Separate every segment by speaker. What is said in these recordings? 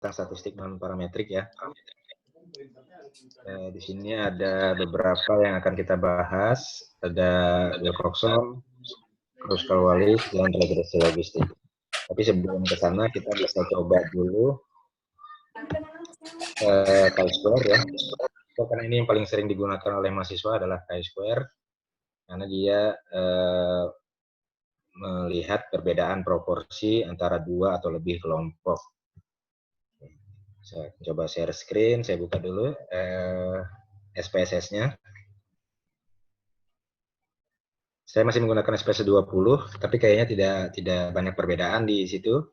Speaker 1: tentang statistik non parametrik ya. Di sini ada beberapa yang akan kita bahas. Ada Wilcoxon, Kruskal-Wallis, dan regresi logistik. Tapi sebelum ke sana kita bisa coba dulu chi-square ya. Karena ini yang paling sering digunakan oleh mahasiswa adalah chi-square, karena dia melihat perbedaan proporsi antara dua atau lebih kelompok. Saya coba share screen, saya buka dulu SPSS-nya. Saya masih menggunakan SPSS 20, tapi kayaknya tidak banyak perbedaan di situ.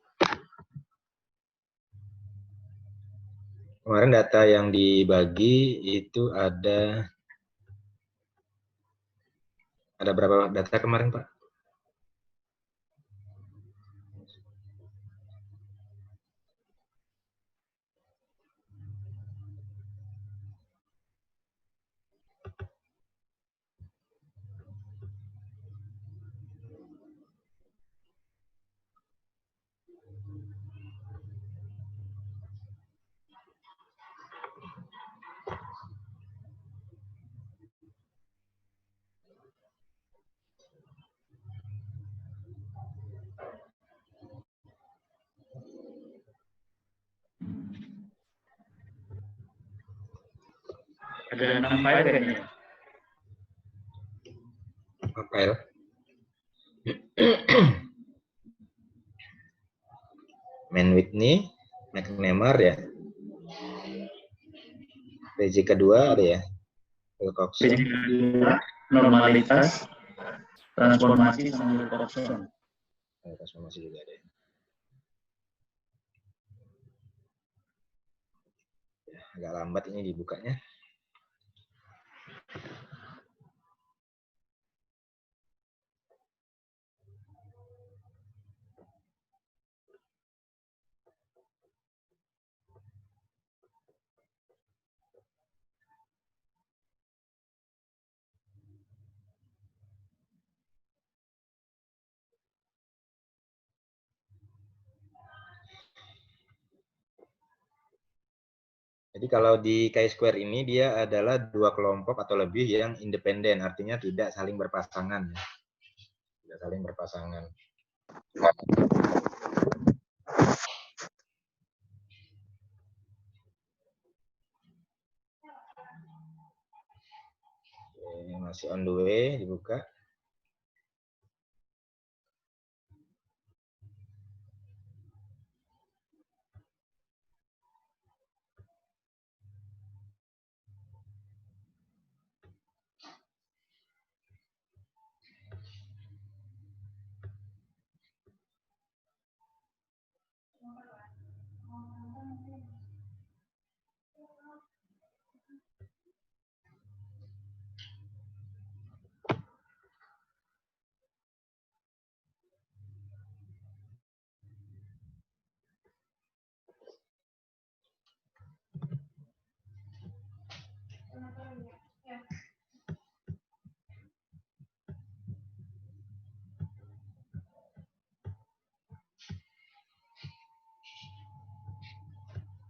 Speaker 1: Kemarin data yang dibagi itu ada berapa data kemarin, Pak?
Speaker 2: Ada 6 file kayaknya.
Speaker 1: File. Main Whitney, McNamara ya. PJ kedua ada ya. Wilcoxon.
Speaker 2: PJ kedua, normalitas, transformasi, sama Wilcoxon.
Speaker 1: Transformasi juga ada. Ya, agak lambat ini dibukanya. Jadi kalau di chi-square ini dia adalah dua kelompok atau lebih yang independen, artinya tidak saling berpasangan. Tidak saling berpasangan. Oke, masih on the way, dibuka.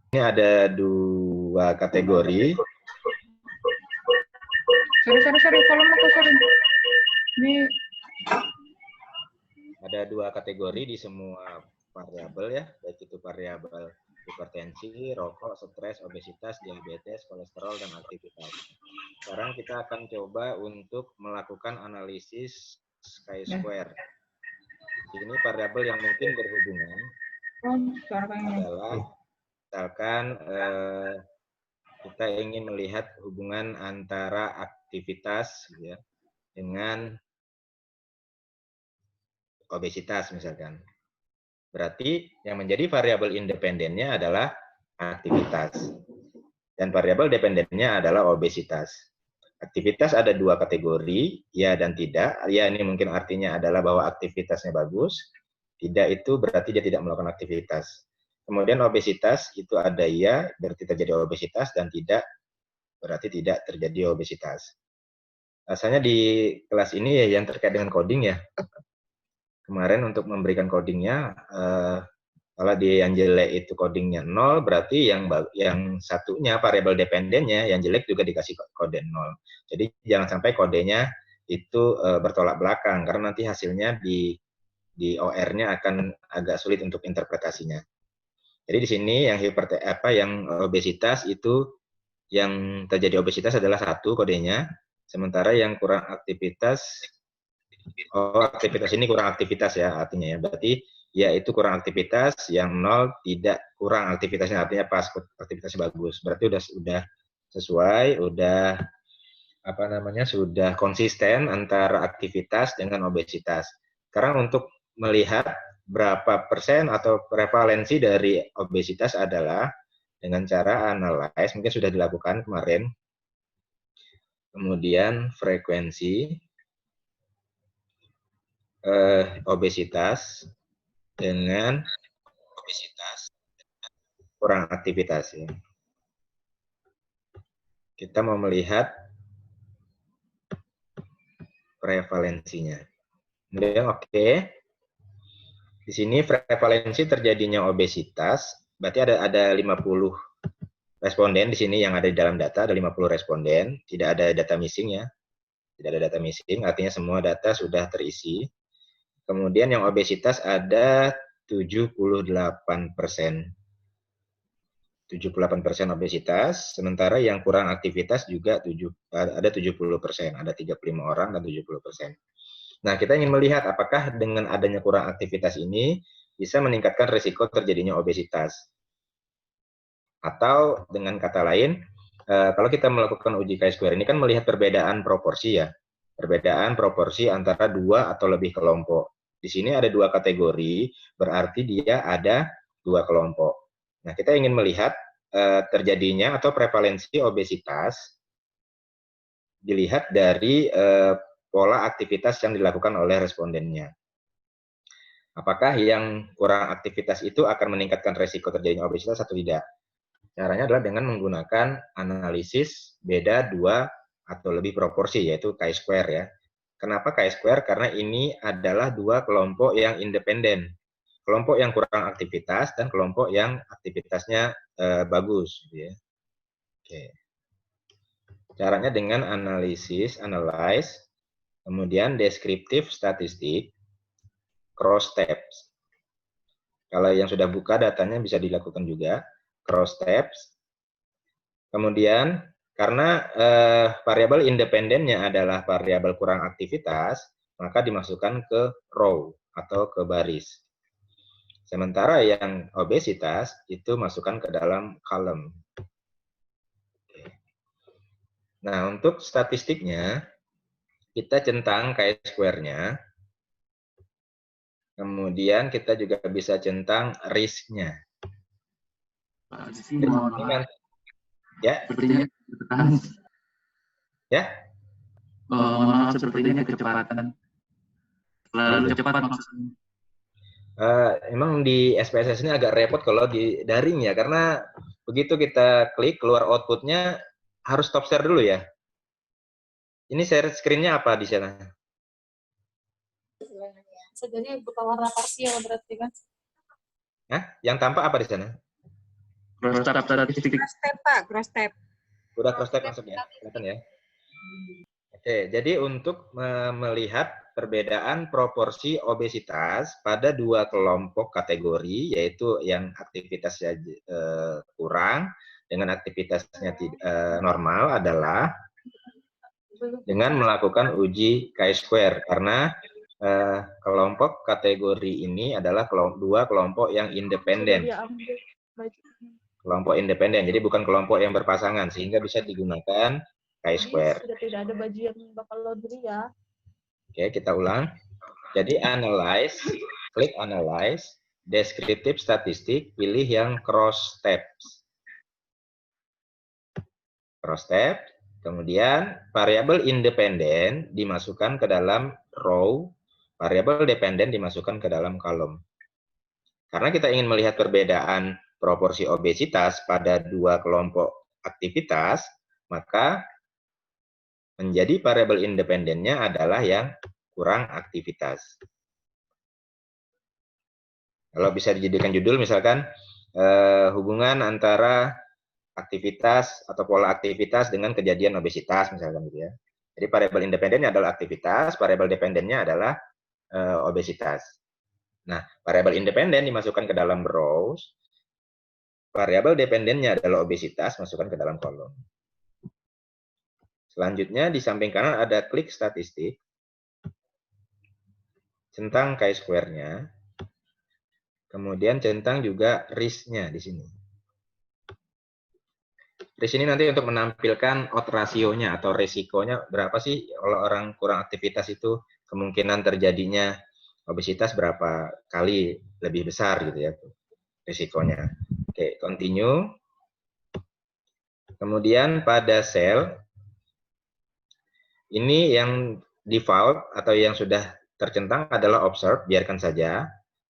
Speaker 1: Ini ada dua kategori.
Speaker 3: Sorry, volume aku sorry. Ini
Speaker 1: ada dua kategori di semua variabel ya, baik itu variabel hipertensi, rokok, stres, obesitas, diabetes, kolesterol, dan aktivitas. Sekarang kita akan coba untuk melakukan analisis chi-square. Ini variabel yang mungkin berhubungan adalah misalkan kita ingin melihat hubungan antara aktivitas ya, dengan obesitas misalkan. Berarti yang menjadi variabel independennya adalah aktivitas. Dan variabel dependennya adalah obesitas. Aktivitas ada dua kategori, ya dan tidak. Ya ini mungkin artinya adalah bahwa aktivitasnya bagus. Tidak itu berarti dia tidak melakukan aktivitas. Kemudian obesitas itu ada ya, berarti terjadi obesitas, dan tidak berarti tidak terjadi obesitas. Rasanya di kelas ini ya yang terkait dengan coding ya. Kemarin untuk memberikan codingnya, Kalau di yang jelek itu codingnya 0, berarti yang satunya variabel dependennya yang jelek juga dikasih kode 0. Jadi jangan sampai kodenya itu bertolak belakang karena nanti hasilnya di OR-nya akan agak sulit untuk interpretasinya. Jadi di sini yang obesitas itu yang terjadi obesitas adalah 1 kodenya, sementara yang kurang aktivitas aktivitas ini kurang aktivitas ya artinya ya. Berarti ya itu kurang aktivitas, yang 0 tidak kurang aktivitasnya artinya pas aktivitasnya bagus. Berarti sudah sesuai, sudah konsisten antara aktivitas dengan obesitas. Sekarang untuk melihat berapa persen atau prevalensi dari obesitas adalah dengan cara analyze, mungkin sudah dilakukan kemarin. Kemudian frekuensi obesitas dengan obesitas kurang aktivitas ya. Kita mau melihat prevalensinya. Kemudian oke. Di sini prevalensi terjadinya obesitas, berarti ada 50 responden di sini yang ada di dalam data, ada 50 responden, tidak ada data missing ya. Tidak ada data missing, artinya semua data sudah terisi. Kemudian yang obesitas ada 78%. 78% obesitas, sementara yang kurang aktivitas juga ada 70%, ada 35 orang dan 70%. Nah, kita ingin melihat apakah dengan adanya kurang aktivitas ini bisa meningkatkan risiko terjadinya obesitas. Atau dengan kata lain, kalau kita melakukan uji chi-square ini kan melihat perbedaan proporsi ya. Perbedaan proporsi antara 2 atau lebih kelompok. Di sini ada 2 kategori, berarti dia ada 2 kelompok. Nah, kita ingin melihat terjadinya atau prevalensi obesitas dilihat dari pola aktivitas yang dilakukan oleh respondennya. Apakah yang kurang aktivitas itu akan meningkatkan resiko terjadinya obesitas atau tidak? Caranya adalah dengan menggunakan analisis beda 2 atau lebih proporsi, yaitu chi-square ya. Kenapa chi-square? Karena ini adalah 2 kelompok yang independen. Kelompok yang kurang aktivitas dan kelompok yang aktivitasnya bagus. Gitu ya. Oke. Caranya dengan analyze, kemudian deskriptif statistik, cross steps. Kalau yang sudah buka datanya bisa dilakukan juga, cross steps. Kemudian karena variabel independennya adalah variabel kurang aktivitas, maka dimasukkan ke row atau ke baris. Sementara yang obesitas itu masukkan ke dalam column. Nah, untuk statistiknya, kita centang chi-square-nya. Kemudian kita juga bisa centang risk-nya. Ya.
Speaker 2: Sepertinya kecepatan.
Speaker 1: Ya.
Speaker 2: Maaf, sepertinya kecepatan. Terlalu cepat maksudnya.
Speaker 1: Emang di SPSS ini agak repot kalau di daring ya, karena begitu kita klik keluar outputnya harus stop share dulu ya. Ini share screen-nya apa di sana?
Speaker 3: Sebenarnya buka warna parsial berarti kan?
Speaker 1: Hah? Yang tampak apa di sana?
Speaker 2: Cross tab statistik.
Speaker 3: Cross tab Pak, cross tab.
Speaker 1: Udah cross tab masuk ya, kelihatan ya. Oke, jadi untuk melihat perbedaan proporsi obesitas pada 2 kelompok kategori, yaitu yang aktivitasnya kurang dengan aktivitasnya normal adalah dengan melakukan uji chi-square, karena kelompok kategori ini adalah 2 kelompok yang independen. Kelompok independen, jadi bukan kelompok yang berpasangan, sehingga bisa digunakan chi-square.
Speaker 3: Sudah tidak ada baju yang bakal laundry ya.
Speaker 1: Oke, kita ulang. Jadi analyze, klik analyze, deskriptif statistik, pilih yang cross steps. Cross step, kemudian variabel independen dimasukkan ke dalam row, variabel dependen dimasukkan ke dalam kolom. Karena kita ingin melihat perbedaan proporsi obesitas pada 2 kelompok aktivitas, maka menjadi variabel independennya adalah yang kurang aktivitas. Kalau bisa dijadikan judul misalkan hubungan antara aktivitas atau pola aktivitas dengan kejadian obesitas misalkan gitu ya. Jadi variabel independennya adalah aktivitas, variabel dependennya adalah obesitas. Nah, variabel independen dimasukkan ke dalam rows, variabel dependennya adalah obesitas, masukkan ke dalam kolom. Selanjutnya di samping kanan ada klik statistik, centang chi-square-nya, kemudian centang juga risk-nya di sini. Risk ini nanti untuk menampilkan odds rasionya atau resikonya berapa sih kalau orang kurang aktivitas itu kemungkinan terjadinya obesitas berapa kali lebih besar gitu ya risikonya. Oke, continue. Kemudian pada sel ini yang default atau yang sudah tercentang adalah observe, biarkan saja.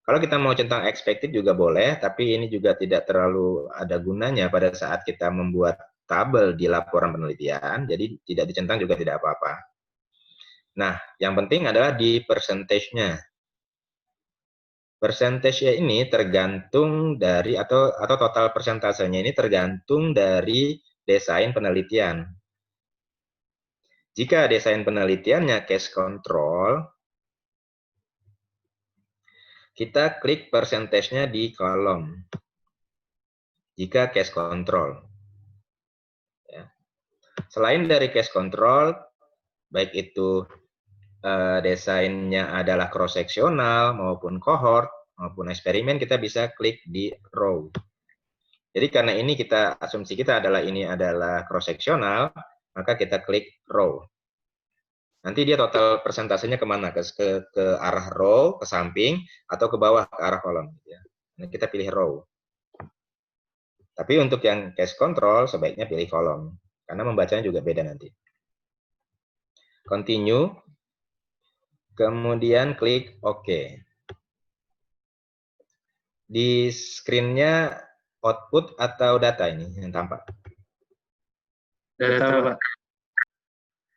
Speaker 1: Kalau kita mau centang expected juga boleh, tapi ini juga tidak terlalu ada gunanya pada saat kita membuat tabel di laporan penelitian, jadi tidak dicentang juga tidak apa-apa. Nah, yang penting adalah di percentage-nya. Percentage ini tergantung dari atau total persentasenya ini tergantung dari desain penelitian. Jika desain penelitiannya case control, kita klik persentasenya di kolom. Jika case control. Ya. Selain dari case control, baik itu desainnya adalah cross-sectional maupun cohort maupun eksperimen, kita bisa klik di row. Jadi karena ini asumsi kita adalah ini adalah cross-sectional, maka kita klik row. Nanti dia total persentasenya kemana? Ke arah row, ke samping, atau ke bawah, ke arah kolom. Nah, kita pilih row. Tapi untuk yang case control, sebaiknya pilih kolom. Karena membacanya juga beda nanti. Continue. Kemudian klik OK. Di screen-nya output atau data ini yang tampak?
Speaker 2: Data, Pak.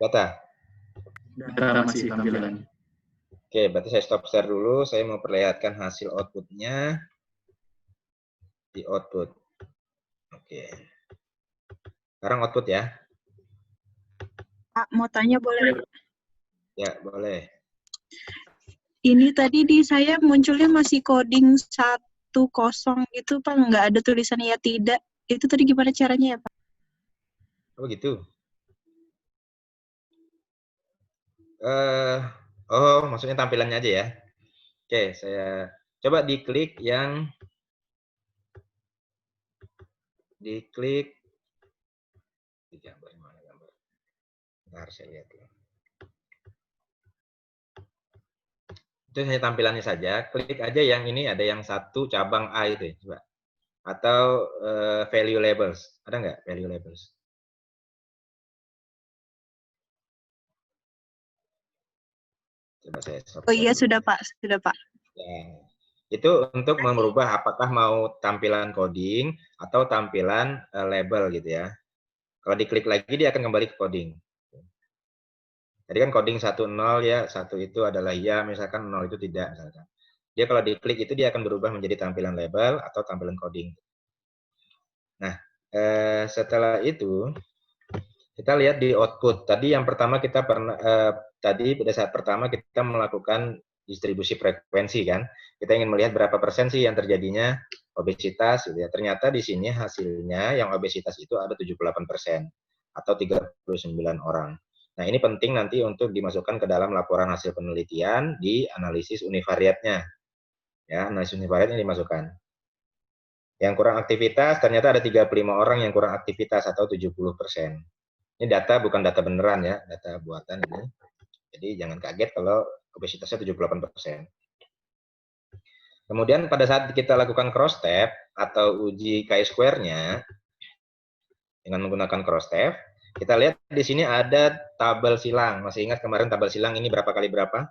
Speaker 1: Data?
Speaker 2: Data masih tampilan.
Speaker 1: Oke, berarti saya stop share dulu. Saya mau perlihatkan hasil outputnya di output. Oke. Sekarang output ya.
Speaker 3: Pak, mau tanya boleh?
Speaker 1: Ya, boleh.
Speaker 3: Ini tadi di saya munculnya masih coding 10 gitu, Pak. Nggak ada tulisan ya tidak. Itu tadi gimana caranya ya, Pak?
Speaker 1: Oh, gitu. Oh, maksudnya tampilannya aja ya. Oke, saya coba diklik yang di gambar mana gambar. Bentar, saya lihat ya. Itu hanya tampilannya saja. Klik aja yang ini ada yang satu cabang A itu ya, coba. Atau value labels. Ada nggak value labels? Coba saya stop.
Speaker 3: Oh iya, sudah Pak. Sudah Pak.
Speaker 1: Ya. Itu untuk merubah apakah mau tampilan coding atau tampilan label gitu ya. Kalau diklik lagi dia akan kembali ke coding. Jadi kan coding 1 0 ya, 1 itu adalah ya, misalkan 0 itu tidak misalkan. Dia kalau diklik itu dia akan berubah menjadi tampilan label atau tampilan coding. Nah, setelah itu kita lihat di output. Tadi yang pertama kita tadi pada saat pertama kita melakukan distribusi frekuensi kan. Kita ingin melihat berapa persen sih yang terjadinya obesitas gitu ya. Ternyata di sini hasilnya yang obesitas itu ada 78% atau 39 orang. Nah, ini penting nanti untuk dimasukkan ke dalam laporan hasil penelitian di analisis univariatnya. Ya, analisis univariat ini dimasukkan. Yang kurang aktivitas ternyata ada 35 orang yang kurang aktivitas atau 70%. Ini data bukan data beneran ya, data buatan ini. Jadi jangan kaget kalau obesitasnya 78%. Kemudian pada saat kita lakukan cross tab atau uji chi-square-nya dengan menggunakan cross tab, kita lihat di sini ada tabel silang. Masih ingat kemarin tabel silang ini berapa kali berapa?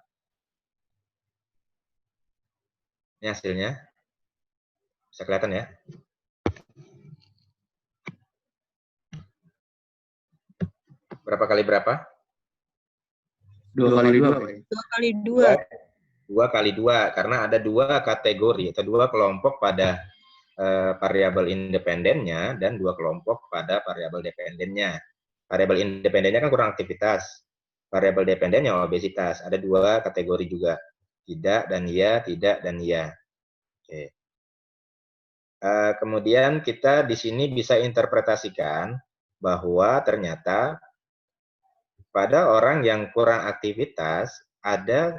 Speaker 1: Ini hasilnya. Bisa kelihatan ya. Berapa kali berapa?
Speaker 2: 2 kali 2, Pak.
Speaker 3: 2 kali 2.
Speaker 1: 2 kali 2, karena ada 2 kategori atau 2 kelompok pada variabel independennya dan 2 kelompok pada variabel dependennya. Variabel independennya kan kurang aktivitas. Variabel dependennya obesitas. Ada 2 kategori juga. Tidak dan iya, tidak dan iya. Oke. Kemudian kita di sini bisa interpretasikan bahwa ternyata pada orang yang kurang aktivitas ada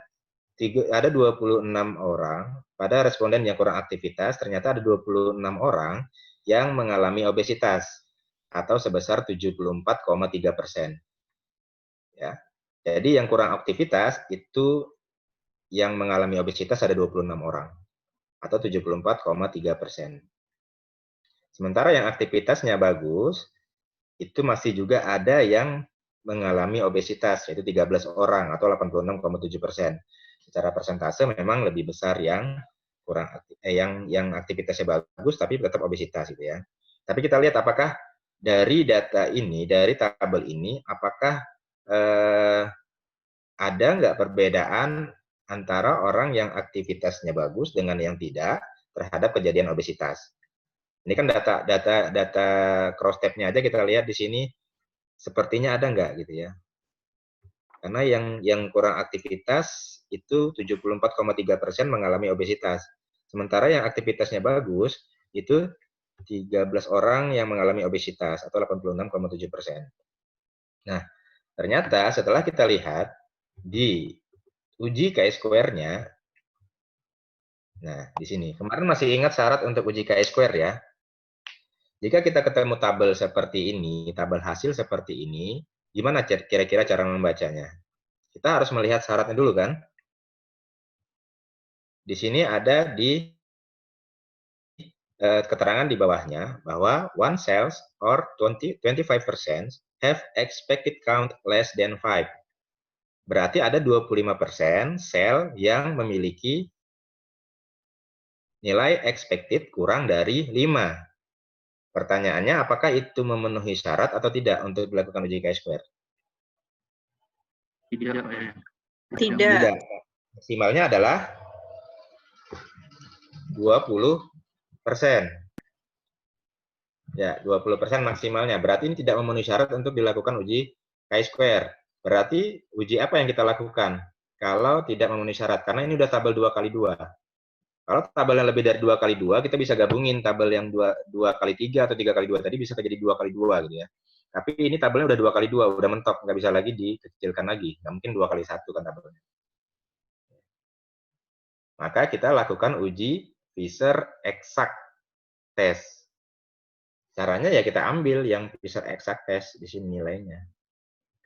Speaker 1: 26 orang, pada responden yang kurang aktivitas ternyata ada 26 orang yang mengalami obesitas atau sebesar 74,3%. Ya. Jadi yang kurang aktivitas itu yang mengalami obesitas ada 26 orang atau 74,3%. Sementara yang aktivitasnya bagus, itu masih juga ada yang mengalami obesitas, yaitu 13 orang atau 86,7%. Secara persentase memang lebih besar yang kurang yang aktivitasnya bagus tapi tetap obesitas gitu ya. Tapi kita lihat apakah dari data ini, dari tabel ini, apakah ada nggak perbedaan antara orang yang aktivitasnya bagus dengan yang tidak terhadap kejadian obesitas. Ini kan data cross tab-nya aja kita lihat di sini sepertinya ada nggak gitu ya. Karena yang kurang aktivitas itu 74,3% mengalami obesitas. Sementara yang aktivitasnya bagus itu 13 orang yang mengalami obesitas atau 86,7%. Nah, ternyata setelah kita lihat di uji chi-square-nya, nah di sini, kemarin masih ingat syarat untuk uji chi-square ya. Jika kita ketemu tabel seperti ini, tabel hasil seperti ini, gimana kira-kira cara membacanya? Kita harus melihat syaratnya dulu kan? Di sini ada di keterangan di bawahnya bahwa one cells or 25% have expected count less than 5. Berarti ada 25% sel yang memiliki nilai expected kurang dari 5. Pertanyaannya, apakah itu memenuhi syarat atau tidak untuk dilakukan uji chi-square?
Speaker 2: Tidak, Pak ya.
Speaker 3: Tidak.
Speaker 1: Tidak. Maksimalnya adalah 20%. Ya, 20% maksimalnya. Berarti ini tidak memenuhi syarat untuk dilakukan uji chi-square. Berarti uji apa yang kita lakukan? Kalau tidak memenuhi syarat. Karena ini udah tabel 2 kali 2. Kalau tabel yang lebih dari 2 kali 2, kita bisa gabungin tabel yang 2 kali 3 atau 3 kali 2 tadi bisa jadi 2 kali 2 gitu ya. Tapi ini tabelnya udah 2 kali 2, udah mentok, nggak bisa lagi dikecilkan lagi. Nggak mungkin 2 kali 1 kan tabelnya. Maka kita lakukan uji Fisher exact test. Caranya ya kita ambil yang Fisher exact test di sini nilainya.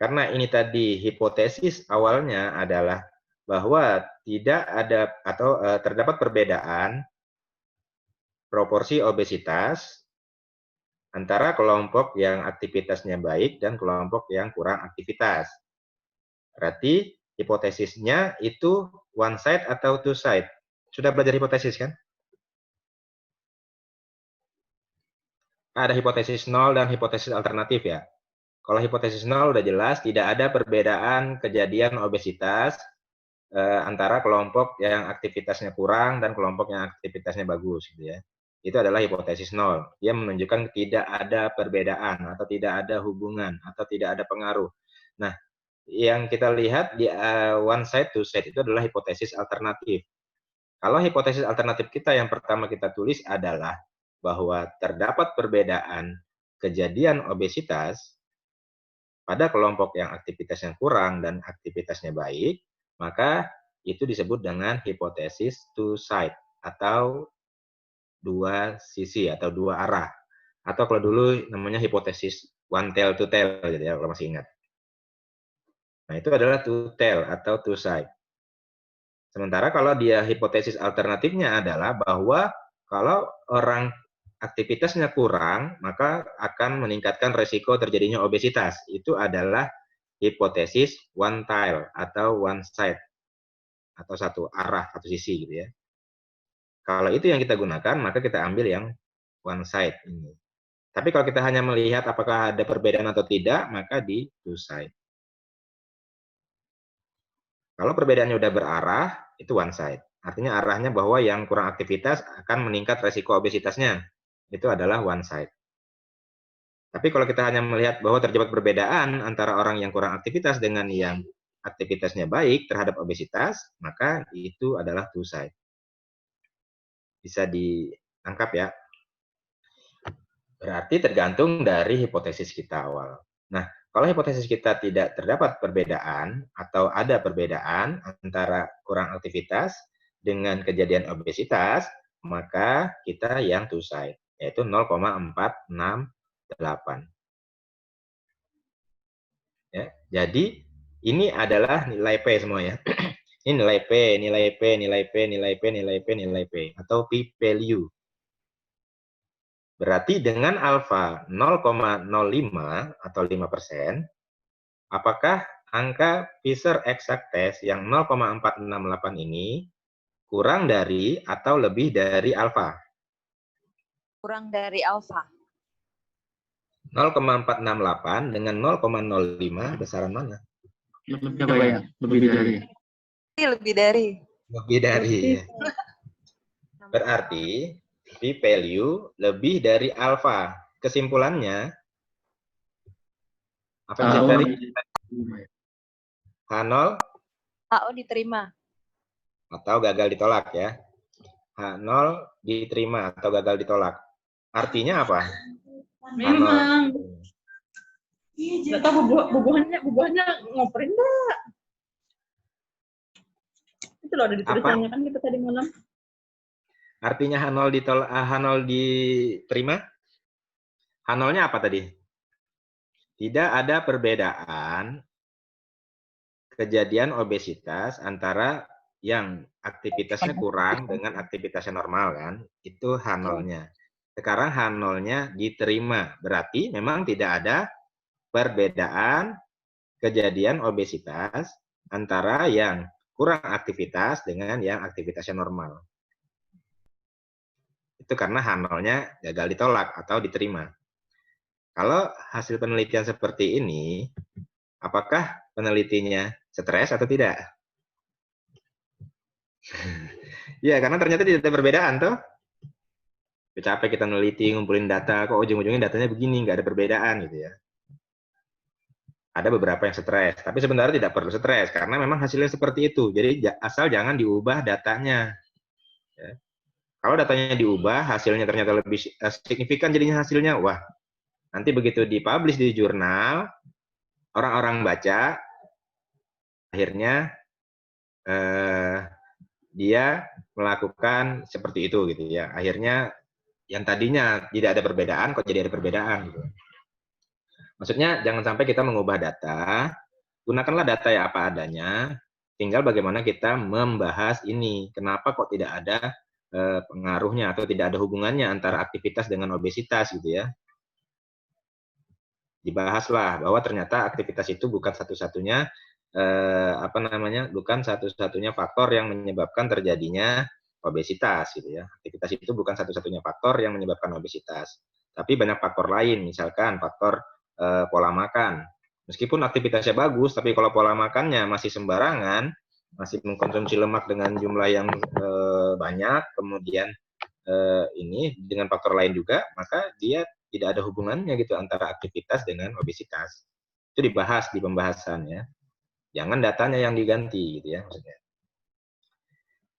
Speaker 1: Karena ini tadi hipotesis awalnya adalah bahwa tidak ada atau terdapat perbedaan proporsi obesitas antara kelompok yang aktivitasnya baik dan kelompok yang kurang aktivitas. Berarti hipotesisnya itu one side atau two side. Sudah belajar hipotesis kan? Ada hipotesis nol dan hipotesis alternatif ya. Kalau hipotesis nol udah jelas tidak ada perbedaan kejadian obesitas antara kelompok yang aktivitasnya kurang dan kelompok yang aktivitasnya bagus gitu ya. Itu adalah hipotesis nol. Dia menunjukkan tidak ada perbedaan atau tidak ada hubungan atau tidak ada pengaruh. Nah, yang kita lihat di one side two side itu adalah hipotesis alternatif. Kalau hipotesis alternatif kita yang pertama kita tulis adalah bahwa terdapat perbedaan kejadian obesitas pada kelompok yang aktivitasnya kurang dan aktivitasnya baik, maka itu disebut dengan hipotesis two side atau dua sisi atau dua arah. Atau kalau dulu namanya hipotesis one tail two tail gitu ya kalau masih ingat. Nah, itu adalah two tail atau two side. Sementara kalau dia hipotesis alternatifnya adalah bahwa kalau orang aktivitasnya kurang, maka akan meningkatkan resiko terjadinya obesitas. Itu adalah hipotesis one tail atau one side atau satu arah, satu sisi gitu ya. Kalau itu yang kita gunakan, maka kita ambil yang one side ini. Tapi kalau kita hanya melihat apakah ada perbedaan atau tidak, maka di two side. Kalau perbedaannya udah berarah, itu one side. Artinya arahnya bahwa yang kurang aktivitas akan meningkat resiko obesitasnya. Itu adalah one side. Tapi kalau kita hanya melihat bahwa terdapat perbedaan antara orang yang kurang aktivitas dengan yang aktivitasnya baik terhadap obesitas, maka itu adalah two side. Bisa ditangkap ya. Berarti tergantung dari hipotesis kita awal. Nah, kalau hipotesis kita tidak terdapat perbedaan atau ada perbedaan antara kurang aktivitas dengan kejadian obesitas, maka kita yang two side, yaitu 0,468. Ya, jadi ini adalah nilai P semua ya. Ini nilai P, nilai P, nilai P, nilai P, nilai P, nilai P, atau P value. Berarti dengan alfa 0,05 atau 5%, apakah angka Fisher exact test yang 0,468 ini kurang dari atau lebih dari alfa?
Speaker 4: Kurang dari alfa.
Speaker 1: 0,468 dengan 0,05 besaran mana?
Speaker 2: Lebih apa ya? Lebih dari.
Speaker 4: Lebih dari.
Speaker 1: Lebih dari. Ya. Berarti p-value lebih dari alfa. Kesimpulannya, apa yang bisa ditarik? H0
Speaker 4: HO diterima.
Speaker 1: atau gagal ditolak ya. H0 diterima atau gagal ditolak. Artinya apa?
Speaker 5: Memang. Nggak tahu bubuhannya ngoperin enggak? Itu loh ada di tulisannya kan kita tadi malam.
Speaker 1: Artinya H0 ditolak, H0 diterima? H0-nya apa tadi? Tidak ada perbedaan kejadian obesitas antara yang aktivitasnya kurang dengan aktivitasnya normal kan? Itu H0-nya. Sekarang H0-nya diterima. Berarti memang tidak ada perbedaan kejadian obesitas antara yang kurang aktivitas dengan yang aktivitasnya normal. Itu karena H0-nya gagal ditolak atau diterima. Kalau hasil penelitian seperti ini, apakah penelitinya stres atau tidak? Ya, karena ternyata tidak ada perbedaan, toh. Capek kita neliti, ngumpulin data, kok ujung-ujungnya datanya begini, nggak ada perbedaan gitu ya. Ada beberapa yang stres, tapi sebenarnya tidak perlu stres, karena memang hasilnya seperti itu. Jadi asal jangan diubah datanya. Ya. Kalau datanya diubah, hasilnya ternyata lebih signifikan jadinya hasilnya, wah, nanti begitu dipublish di jurnal, orang-orang baca, akhirnya dia melakukan seperti itu gitu ya. Akhirnya yang tadinya tidak ada perbedaan, kok jadi ada perbedaan gitu. Maksudnya jangan sampai kita mengubah data, gunakanlah data ya apa adanya, tinggal bagaimana kita membahas ini. Kenapa kok tidak ada pengaruhnya atau tidak ada hubungannya antara aktivitas dengan obesitas gitu ya. Dibahaslah bahwa ternyata aktivitas itu bukan satu-satunya bukan satu-satunya faktor yang menyebabkan terjadinya obesitas gitu ya. Aktivitas itu bukan satu-satunya faktor yang menyebabkan obesitas, tapi banyak faktor lain, misalkan faktor pola makan. Meskipun aktivitasnya bagus, tapi kalau pola makannya masih sembarangan, masih mengkonsumsi lemak dengan jumlah yang banyak, kemudian ini dengan faktor lain juga, maka dia tidak ada hubungannya gitu antara aktivitas dengan obesitas. Itu dibahas di pembahasan ya. Jangan datanya yang diganti gitu ya maksudnya.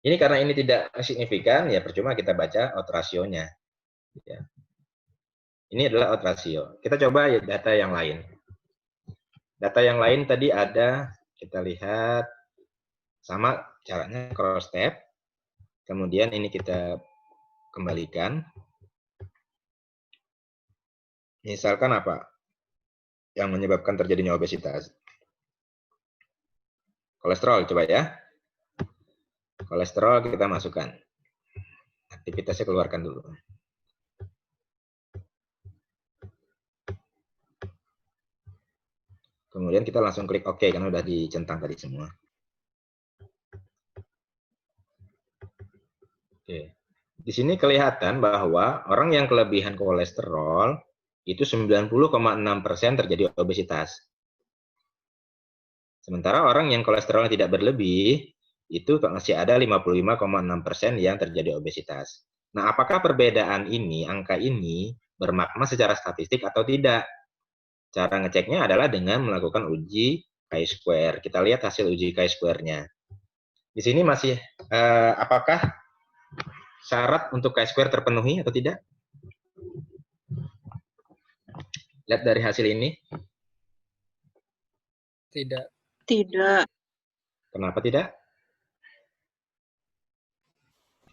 Speaker 1: Ini karena ini tidak signifikan ya percuma kita baca odds ratio-nya. Ya. Ini adalah odds ratio. Kita coba ya data yang lain. Data yang lain tadi ada, kita lihat sama caranya cross tab. Kemudian ini kita kembalikan. Misalkan apa yang menyebabkan terjadinya obesitas? Kolesterol, coba ya. Kolesterol kita masukkan. Aktivitasnya keluarkan dulu. Kemudian kita langsung klik OK, karena udah dicentang tadi semua. Oke. Di sini kelihatan bahwa orang yang kelebihan kolesterol itu 90,6% terjadi obesitas. Sementara orang yang kolesterolnya tidak berlebih, itu masih ada 55,6% yang terjadi obesitas. Nah, apakah perbedaan ini, angka ini, bermakna secara statistik atau tidak? Cara ngeceknya adalah dengan melakukan uji chi-square. Kita lihat hasil uji chi-square-nya. Di sini masih, apakah syarat untuk chi-square terpenuhi atau tidak? Lihat dari hasil ini.
Speaker 2: Tidak.
Speaker 3: Tidak.
Speaker 1: Kenapa tidak?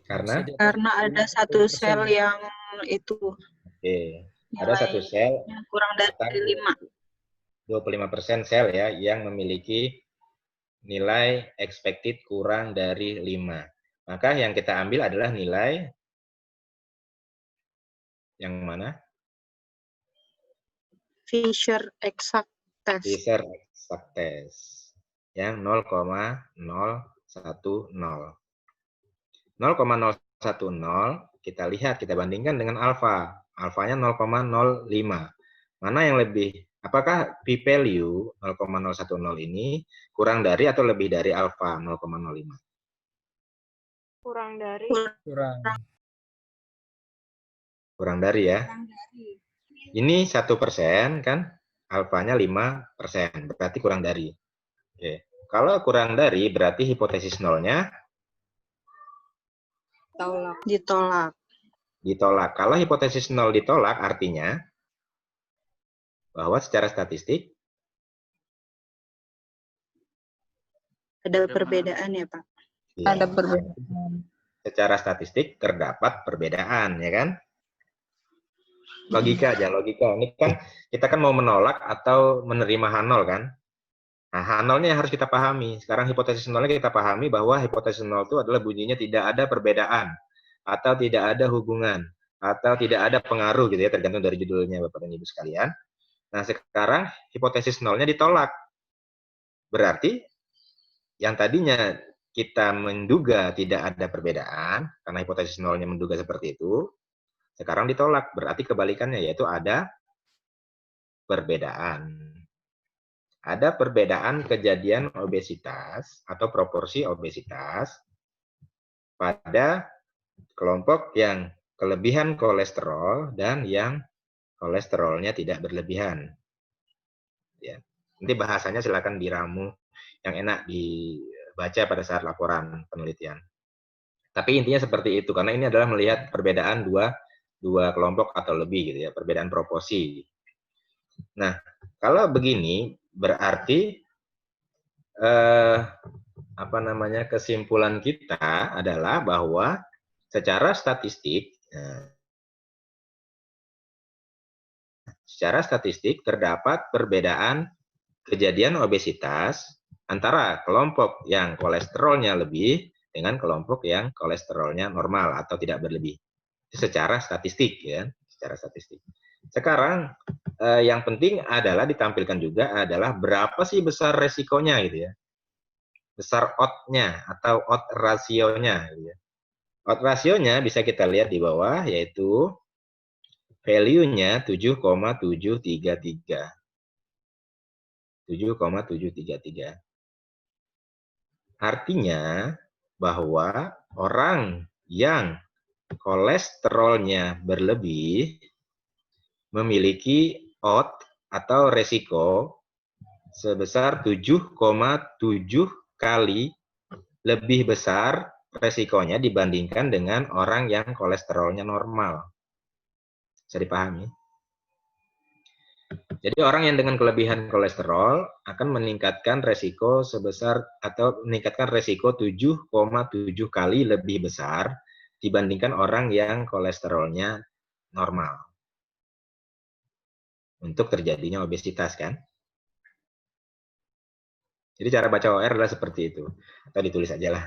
Speaker 1: Karena?
Speaker 3: Karena ada satu sel yang itu
Speaker 1: Oke. Ada satu sel
Speaker 3: yang kurang dari 5.
Speaker 1: 25% sel ya yang memiliki nilai expected kurang dari 5. Maka yang kita ambil adalah nilai yang mana?
Speaker 3: Fisher exact test.
Speaker 1: Fisher exact test yang 0,010. 0,010 kita lihat, kita bandingkan dengan alfa. Alfanya 0,05. Mana yang lebih? Apakah p-value 0,010 ini kurang dari atau lebih dari alfa 0,05?
Speaker 4: Kurang dari.
Speaker 1: Kurang dari ya. Ini 1% kan, alfanya 5%, berarti kurang dari. Oke. Kalau kurang dari, berarti hipotesis nolnya
Speaker 3: Ditolak.
Speaker 1: ditolak. Kalau hipotesis nol ditolak, artinya bahwa secara statistik
Speaker 3: Ada perbedaan ya, Pak?
Speaker 1: ya,
Speaker 4: Ada perbedaan.
Speaker 1: secara statistik terdapat perbedaan, ya kan? Logika aja, logika. Ini kan kita kan mau menolak atau menerima H0 kan? Nah, H0-nya yang harus kita pahami. Sekarang hipotesis nolnya kita pahami bahwa hipotesis nol itu adalah bunyinya tidak ada perbedaan atau tidak ada hubungan atau tidak ada pengaruh gitu ya, tergantung dari judulnya Bapak dan Ibu sekalian. Nah, sekarang hipotesis nolnya ditolak. Berarti yang tadinya kita menduga tidak ada perbedaan, karena hipotesis nolnya menduga seperti itu, sekarang ditolak. Berarti kebalikannya, yaitu ada perbedaan. Ada perbedaan kejadian obesitas atau proporsi obesitas pada kelompok yang kelebihan kolesterol dan yang kolesterolnya tidak berlebihan. Ya. Nanti bahasanya silakan diramu yang enak dibaca pada saat laporan penelitian. Tapi intinya seperti itu, karena ini adalah melihat perbedaan dua kelompok atau lebih gitu ya, perbedaan proporsi. Nah, kalau begini berarti kesimpulan kita adalah bahwa secara statistik terdapat perbedaan kejadian obesitas antara kelompok yang kolesterolnya lebih dengan kelompok yang kolesterolnya normal atau tidak berlebih. Secara statistik ya, secara statistik. Sekarang yang penting adalah ditampilkan juga adalah berapa sih besar resikonya gitu ya. Besar odd-nya atau odd rasionya gitu ya. Odd rasionya bisa kita lihat di bawah, yaitu value-nya 7,733. 7,733. Artinya bahwa orang yang kolesterolnya berlebih memiliki odd atau resiko sebesar 7,7 kali lebih besar resikonya dibandingkan dengan orang yang kolesterolnya normal. Bisa dipahami? Jadi orang yang dengan kelebihan kolesterol akan meningkatkan resiko sebesar atau meningkatkan resiko 7,7 kali lebih besar dibandingkan orang yang kolesterolnya normal. Untuk terjadinya obesitas kan? Jadi cara baca OR adalah seperti itu. Atau ditulis aja lah.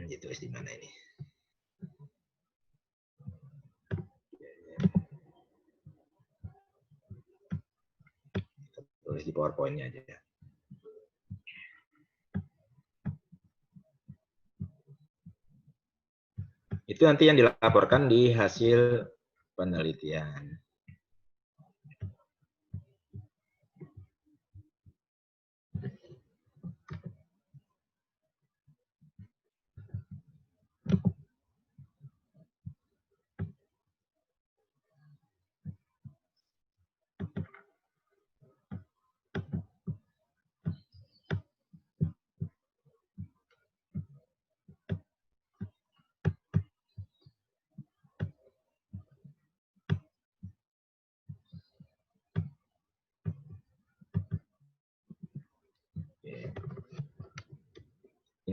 Speaker 1: Ditulis di mana ini? Tulis di PowerPoint-nya aja ya. Itu nanti yang dilaporkan di hasil penelitian.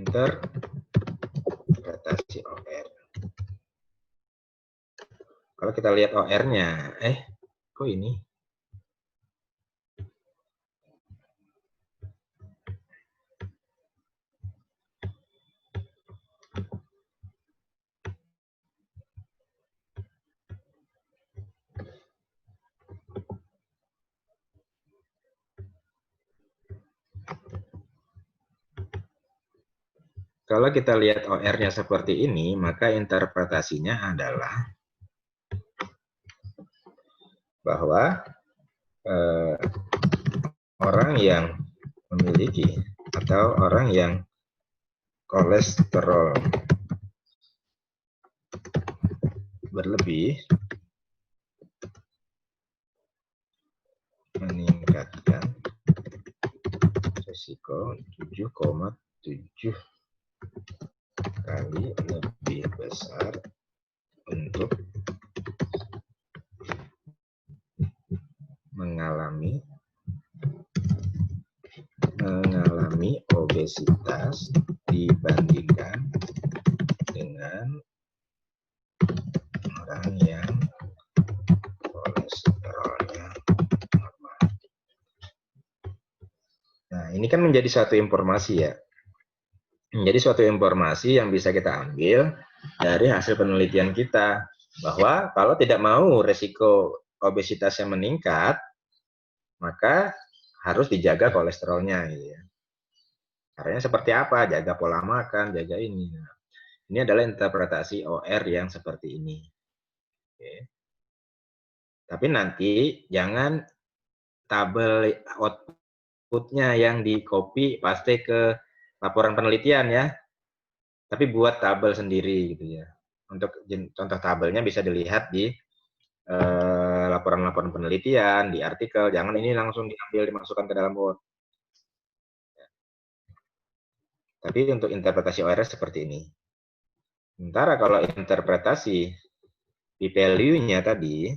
Speaker 1: interpretasi OR. Kalau kita lihat OR-nya, kok ini? Kalau kita lihat OR-nya seperti ini, maka interpretasinya adalah bahwa orang yang memiliki atau orang yang kolesterol berlebih meningkatkan risiko 7,7 kali lebih besar untuk mengalami obesitas dibandingkan dengan orang yang kolesterolnya normal. Nah, ini kan menjadi suatu informasi ya. Menjadi suatu informasi yang bisa kita ambil dari hasil penelitian kita, bahwa kalau tidak mau resiko obesitasnya meningkat, maka harus dijaga kolesterolnya. Gitu ya. Caranya seperti apa? Jaga pola makan, jaga ini. Nah, ini adalah interpretasi OR yang seperti ini. Oke. Tapi nanti jangan tabel outputnya yang di copy paste ke laporan penelitian ya. Tapi buat tabel sendiri gitu ya. Untuk contoh tabelnya bisa dilihat di laporan-laporan penelitian, di artikel. Jangan ini langsung diambil dimasukkan ke dalam Word. Tapi untuk interpretasi OR seperti ini. Sementara kalau interpretasi p-value-nya tadi,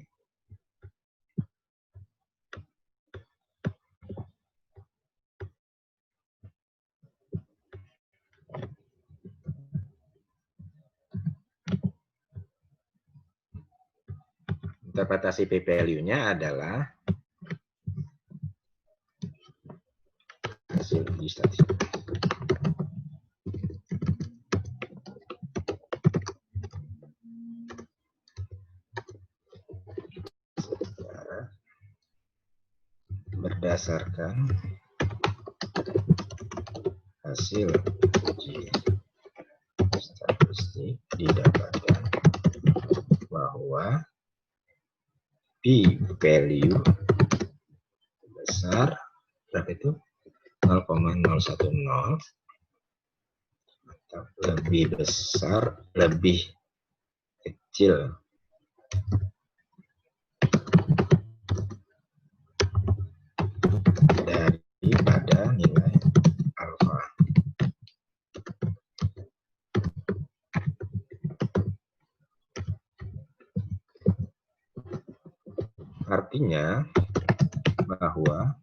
Speaker 1: interpretasi p-value-nya adalah hasil uji statistik. Berdasarkan hasil uji statistik didapatkan bahwa p-value besar berapa itu 0,010 atau lebih besar, lebih kecil daripada nilai alfa. Artinya bahwa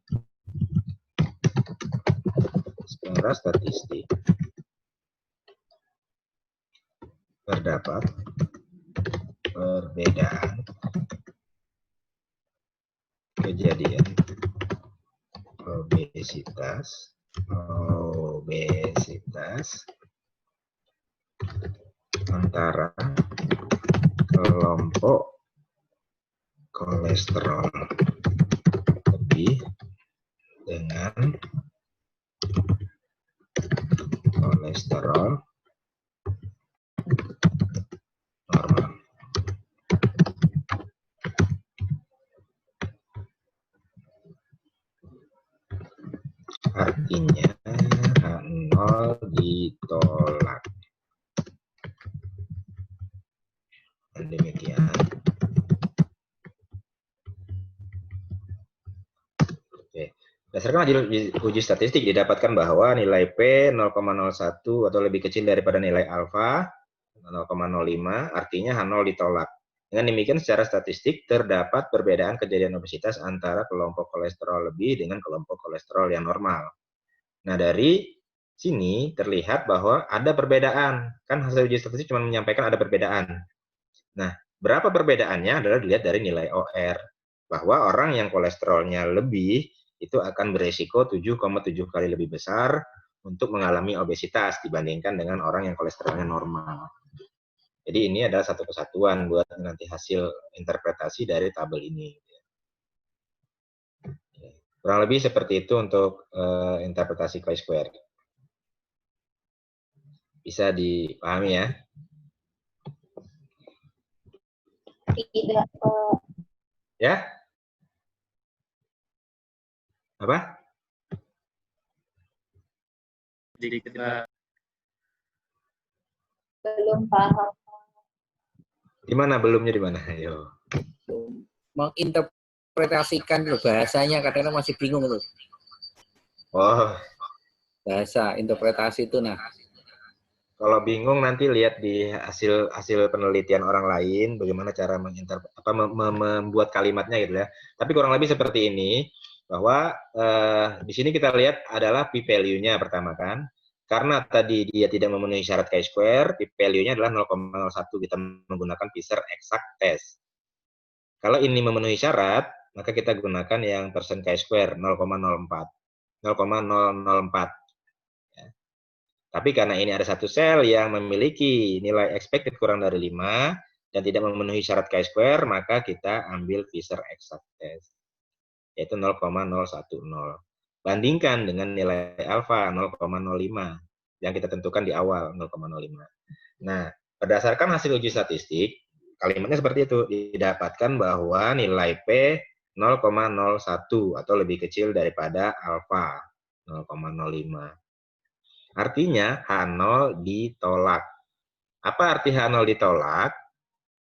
Speaker 1: secara statistik terdapat perbedaan kejadian obesitas antara kelompok kolesterol lebih dengan kolesterol normal. Artinya H0 ditolak. Dan demikian. Oke. Berdasarkan uji statistik didapatkan bahwa nilai P 0,01 atau lebih kecil daripada nilai alfa 0,05, artinya H0 ditolak. Dengan demikian secara statistik terdapat perbedaan kejadian obesitas antara kelompok kolesterol lebih dengan kelompok kolesterol yang normal. Nah, dari sini terlihat bahwa ada perbedaan. Kan hasil uji statistik cuma menyampaikan ada perbedaan. Nah, berapa perbedaannya adalah dilihat dari nilai OR. Bahwa orang yang kolesterolnya lebih itu akan beresiko 7,7 kali lebih besar untuk mengalami obesitas dibandingkan dengan orang yang kolesterolnya normal. Jadi ini adalah satu kesatuan buat nanti hasil interpretasi dari tabel ini. Kurang lebih seperti itu untuk interpretasi chi-square. Bisa dipahami ya?
Speaker 6: Tidak,
Speaker 1: Ya? Apa?
Speaker 2: Jadi kita
Speaker 6: belum paham.
Speaker 1: Di mana belumnya di mana? Ayo.
Speaker 7: Menginterpretasikan loh bahasanya, kadang-kadang masih bingung loh.
Speaker 1: Oh,
Speaker 7: Bahasa interpretasi itu nah.
Speaker 1: kalau bingung nanti lihat di hasil penelitian orang lain bagaimana cara membuat kalimatnya gitu ya. Tapi kurang lebih seperti ini bahwa di sini kita lihat adalah p-value-nya pertama kan. Karena tadi dia tidak memenuhi syarat chi-square, p-value-nya adalah 0,01 kita menggunakan Fisher exact test. Kalau ini memenuhi syarat, maka kita gunakan yang persen chi-square 0,04. 0,004. Tapi karena ini ada satu sel yang memiliki nilai expected kurang dari 5 dan tidak memenuhi syarat chi-square, maka kita ambil Fisher exact test, yaitu 0,010. Bandingkan dengan nilai alfa 0,05 yang kita tentukan di awal 0,05. Nah, berdasarkan hasil uji statistik, kalimatnya seperti itu, didapatkan bahwa nilai P 0,01 atau lebih kecil daripada alfa 0,05. Artinya H0 ditolak. Apa arti H0 ditolak?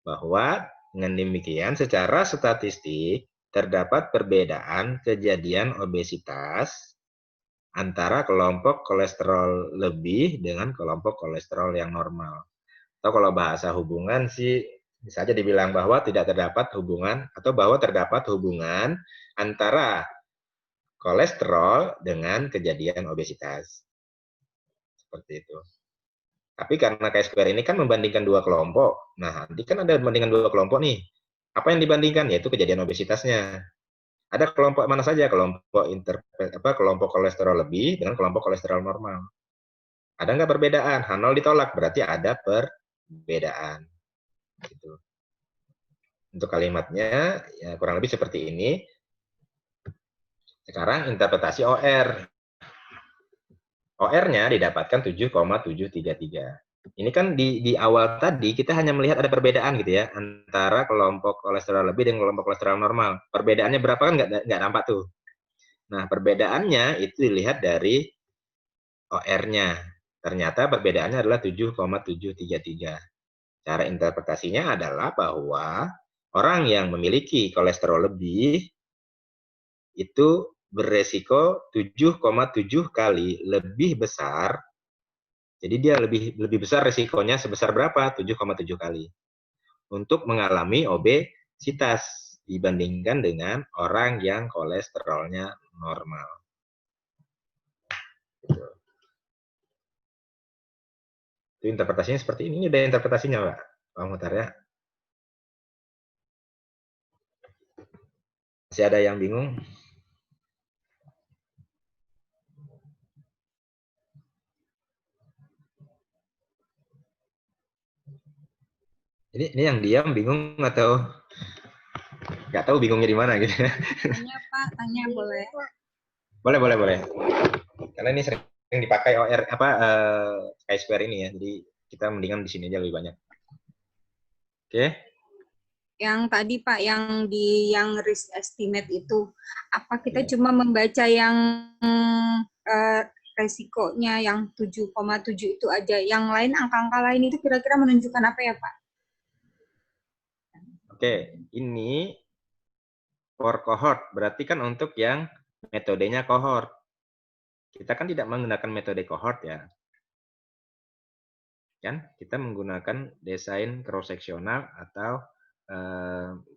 Speaker 1: Bahwa dengan demikian secara statistik terdapat perbedaan kejadian obesitas antara kelompok kolesterol lebih dengan kelompok kolesterol yang normal. Atau kalau bahasa hubungan sih bisa aja dibilang bahwa tidak terdapat hubungan atau bahwa terdapat hubungan antara kolesterol dengan kejadian obesitas. Seperti itu. Tapi karena chi-square ini kan membandingkan dua kelompok. Nah, nanti kan ada membandingkan dua kelompok nih. Apa yang dibandingkan? Yaitu kejadian obesitasnya. Ada kelompok mana saja? Kelompok kolesterol lebih dengan kelompok kolesterol normal. Ada nggak perbedaan? H0 ditolak, berarti ada perbedaan. Gitu. Untuk kalimatnya, ya kurang lebih seperti ini. Sekarang interpretasi OR. OR-nya didapatkan 7,733. Ini kan di awal tadi kita hanya melihat ada perbedaan gitu ya antara kelompok kolesterol lebih dan kelompok kolesterol normal. Perbedaannya berapa kan nggak nampak tuh. Nah, perbedaannya itu dilihat dari OR-nya. Ternyata perbedaannya adalah 7,733. Cara interpretasinya adalah bahwa orang yang memiliki kolesterol lebih itu beresiko 7,7 kali lebih besar. Jadi dia lebih besar resikonya sebesar berapa? 7,7 kali. Untuk mengalami obesitas dibandingkan dengan orang yang kolesterolnya normal. Itu interpretasinya seperti ini. Ini udah interpretasinya, Pak Muhtar ya. Masih ada yang bingung? Ini yang diam bingung atau nggak tahu bingungnya di mana gitu?
Speaker 3: Tanya Pak, tanya boleh.
Speaker 1: Boleh. Karena ini sering dipakai OR chi-square ini ya. Jadi kita mendingan di sini aja lebih banyak. Oke.
Speaker 8: Yang tadi Pak, yang risk estimate itu, apa kita cuma membaca yang resikonya yang 7,7 itu aja, yang lain angka-angka lain itu kira-kira menunjukkan apa ya Pak?
Speaker 1: Oke, ini for cohort, berarti kan untuk yang metodenya cohort. Kita kan tidak menggunakan metode cohort ya. Kan kita menggunakan desain cross-seksional atau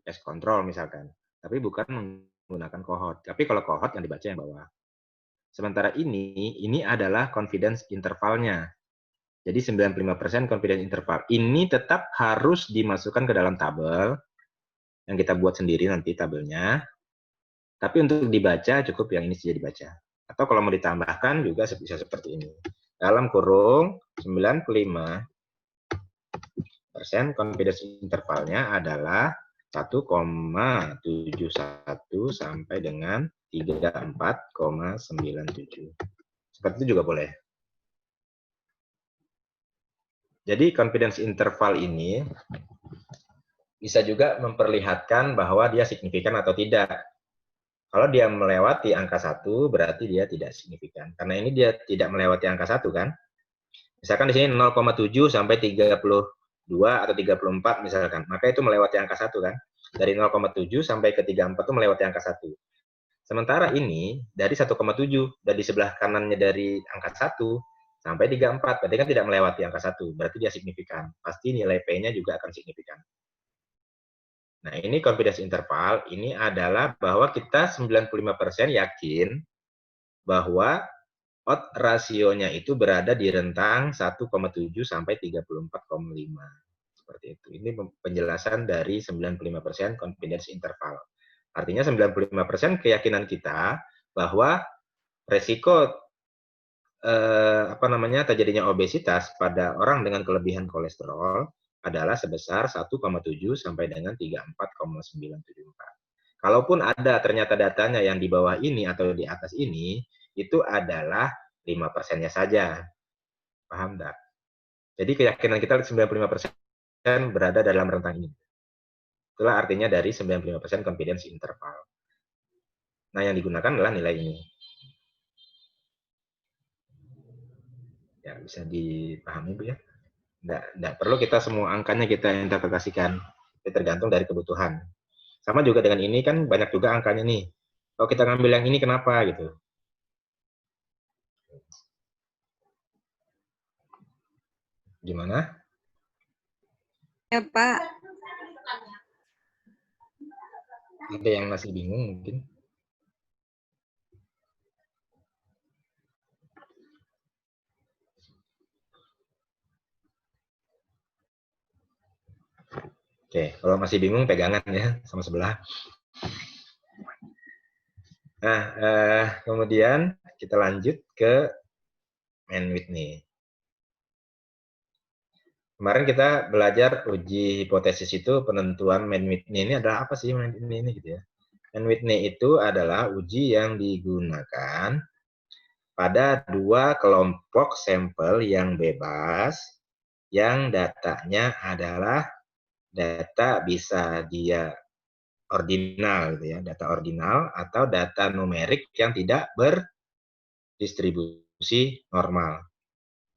Speaker 1: test control misalkan. Tapi bukan menggunakan cohort. Tapi kalau cohort yang dibaca yang bawah. Sementara ini adalah confidence intervalnya. Jadi 95% confidence interval. Ini tetap harus dimasukkan ke dalam tabel yang kita buat sendiri nanti tabelnya. Tapi untuk dibaca cukup yang ini saja dibaca. Atau kalau mau ditambahkan juga bisa seperti ini. Dalam kurung 95% confidence intervalnya adalah 1,71 sampai dengan 34,97. Seperti itu juga boleh. Jadi confidence interval ini bisa juga memperlihatkan bahwa dia signifikan atau tidak. Kalau dia melewati angka 1, berarti dia tidak signifikan. Karena ini dia tidak melewati angka 1 kan. Misalkan di sini 0,7 sampai 32 atau 34 misalkan. Maka itu melewati angka 1 kan. Dari 0,7 sampai ke 34 itu melewati angka 1. Sementara ini dari 1,7 dan di sebelah kanannya dari angka 1 sampai 34, berarti kan tidak melewati angka 1, berarti dia signifikan. Pasti nilai P-nya juga akan signifikan. Nah, ini confidence interval, ini adalah bahwa kita 95% yakin bahwa odds rasionya itu berada di rentang 1,7 sampai 34,5. Seperti itu. Ini penjelasan dari 95% confidence interval. Artinya 95% keyakinan kita bahwa resiko terjadinya obesitas pada orang dengan kelebihan kolesterol adalah sebesar 1,7 sampai dengan 34,974. Kalaupun ada ternyata datanya yang di bawah ini atau di atas ini, itu adalah 5%-nya saja. Paham enggak? Jadi keyakinan kita 95% berada dalam rentang ini. Itulah artinya dari 95% confidence interval. Nah, yang digunakan adalah nilai ini. Ya, bisa dipahami Bu ya. Nggak perlu kita semua angkanya kita interpretasikan. Itu tergantung dari kebutuhan. Sama juga dengan ini kan banyak juga angkanya nih. Kalau kita ngambil yang ini kenapa gitu. Gimana?
Speaker 8: Ya, Pak.
Speaker 1: Ada yang masih bingung mungkin. Oke, kalau masih bingung pegangan ya sama sebelah. Nah, kemudian kita lanjut ke Mann-Whitney. Kemarin kita belajar uji hipotesis itu penentuan Mann-Whitney ini adalah apa sih Mann-Whitney ini gitu ya. Mann-Whitney itu adalah uji yang digunakan pada dua kelompok sampel yang bebas yang datanya adalah data bisa dia ordinal gitu ya, data ordinal atau data numerik yang tidak berdistribusi normal.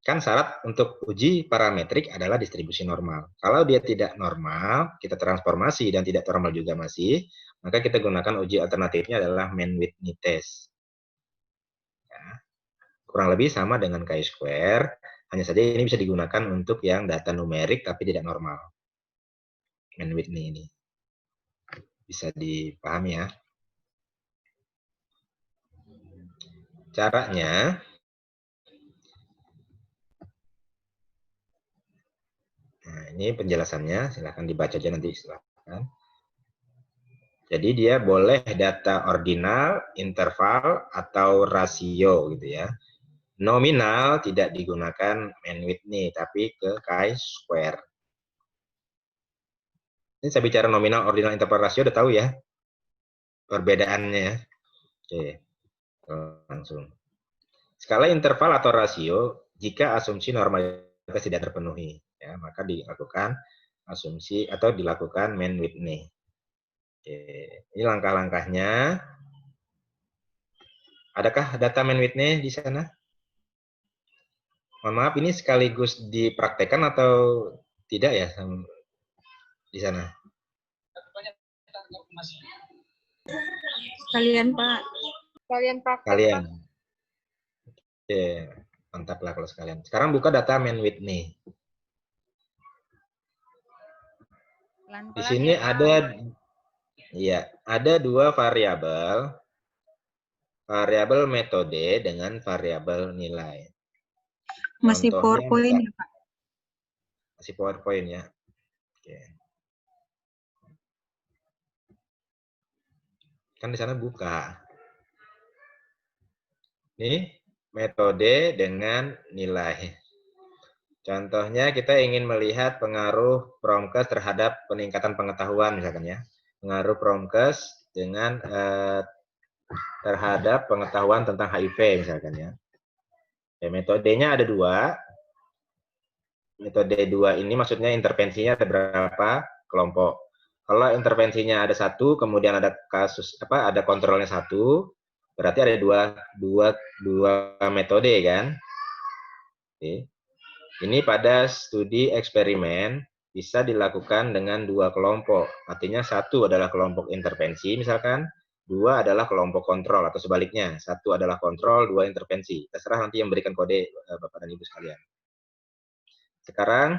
Speaker 1: Kan syarat untuk uji parametrik adalah distribusi normal. Kalau dia tidak normal, kita transformasi dan tidak normal juga masih, maka kita gunakan uji alternatifnya adalah Mann-Whitney test. Ya. Kurang lebih sama dengan chi-square, hanya saja ini bisa digunakan untuk yang data numerik tapi tidak normal. Mann-Whitney ini. Bisa dipahami ya. Caranya, nah ini penjelasannya, silahkan dibaca aja nanti silahkan. Jadi dia boleh data ordinal, interval, atau rasio gitu ya. Nominal tidak digunakan Mann-Whitney, tapi ke chi-square. Ini saya bicara nominal, ordinal, interval, rasio, udah tahu ya perbedaannya ya. Oke, langsung. Skala interval atau rasio, jika asumsi normalitas tidak terpenuhi, ya, maka dilakukan asumsi atau dilakukan Mann-Whitney. Oke, ini langkah-langkahnya. Adakah data Mann-Whitney di sana? Mohon maaf, ini sekaligus dipraktekkan atau tidak ya di sana?
Speaker 8: Sekalian, Pak.
Speaker 4: Kalian praktek.
Speaker 1: Kalian. Oke, mantap lah kalau sekalian. Sekarang buka data Mann-Whitney. Di sini ada, ya, ada dua variabel. variabel metode dengan variabel nilai.
Speaker 3: Masih
Speaker 1: Contohnya
Speaker 3: PowerPoint ya, Pak?
Speaker 1: masih PowerPoint ya. Oke. Kan di sana buka. Ini metode dengan nilai. Contohnya kita ingin melihat pengaruh Promkes terhadap peningkatan pengetahuan misalkan ya. Pengaruh Promkes dengan terhadap pengetahuan tentang HIV misalkan ya. Metodenya ada 2. Metode 2 ini maksudnya intervensinya ada berapa kelompok. Kalau intervensinya ada 1, kemudian ada ada kontrolnya 1, berarti ada dua metode kan. Oke. Ini pada studi eksperimen bisa dilakukan dengan 2 kelompok. Artinya 1 adalah kelompok intervensi misalkan, 2 adalah kelompok kontrol atau sebaliknya. 1 adalah kontrol, 2 intervensi. Terserah nanti yang berikan kode Bapak dan Ibu sekalian. Sekarang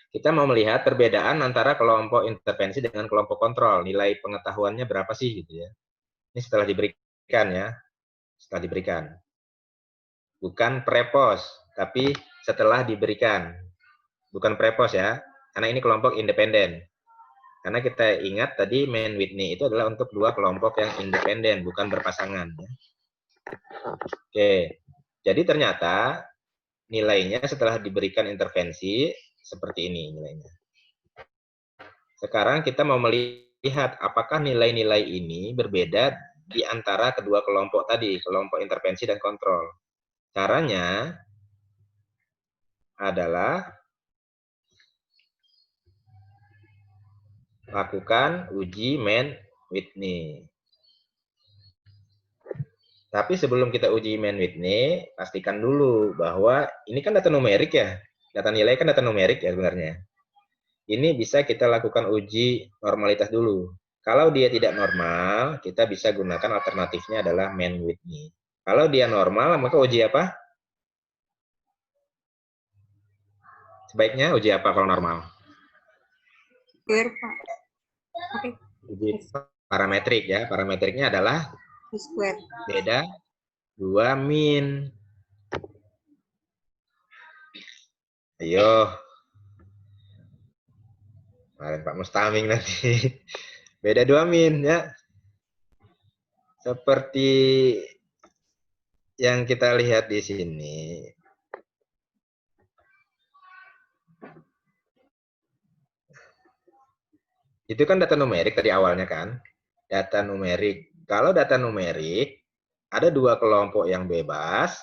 Speaker 1: kita mau melihat perbedaan antara kelompok intervensi dengan kelompok kontrol. Nilai pengetahuannya berapa sih gitu ya. Ini setelah diberikan ya. Setelah diberikan. Bukan prepos, tapi setelah diberikan. Bukan prepos ya, karena ini kelompok independen. Karena kita ingat tadi Man Whitney itu adalah untuk 2 kelompok yang independen, bukan berpasangan. Oke, jadi ternyata nilainya setelah diberikan intervensi seperti ini nilainya. Sekarang kita mau melihat apakah nilai-nilai ini berbeda di antara kedua kelompok tadi, kelompok intervensi dan kontrol. Caranya adalah lakukan uji Man Whitney. Tapi sebelum kita uji Man Whitney, pastikan dulu bahwa ini kan data numerik ya. Data nilai kan data numerik ya sebenarnya. Ini bisa kita lakukan uji normalitas dulu. Kalau dia tidak normal, kita bisa gunakan alternatifnya adalah Man Whitney. Kalau dia normal, maka uji apa? Sebaiknya uji apa kalau normal?
Speaker 8: Square, Pak. Oke.
Speaker 1: Uji parametrik ya. Parametriknya adalah
Speaker 8: Square.
Speaker 1: beda 2 min. Ayo. Pak Mustaming nanti. Beda 2 min ya. Seperti yang kita lihat di sini. Itu kan data numerik tadi awalnya kan. Data numerik. Kalau data numerik, ada 2 kelompok yang bebas,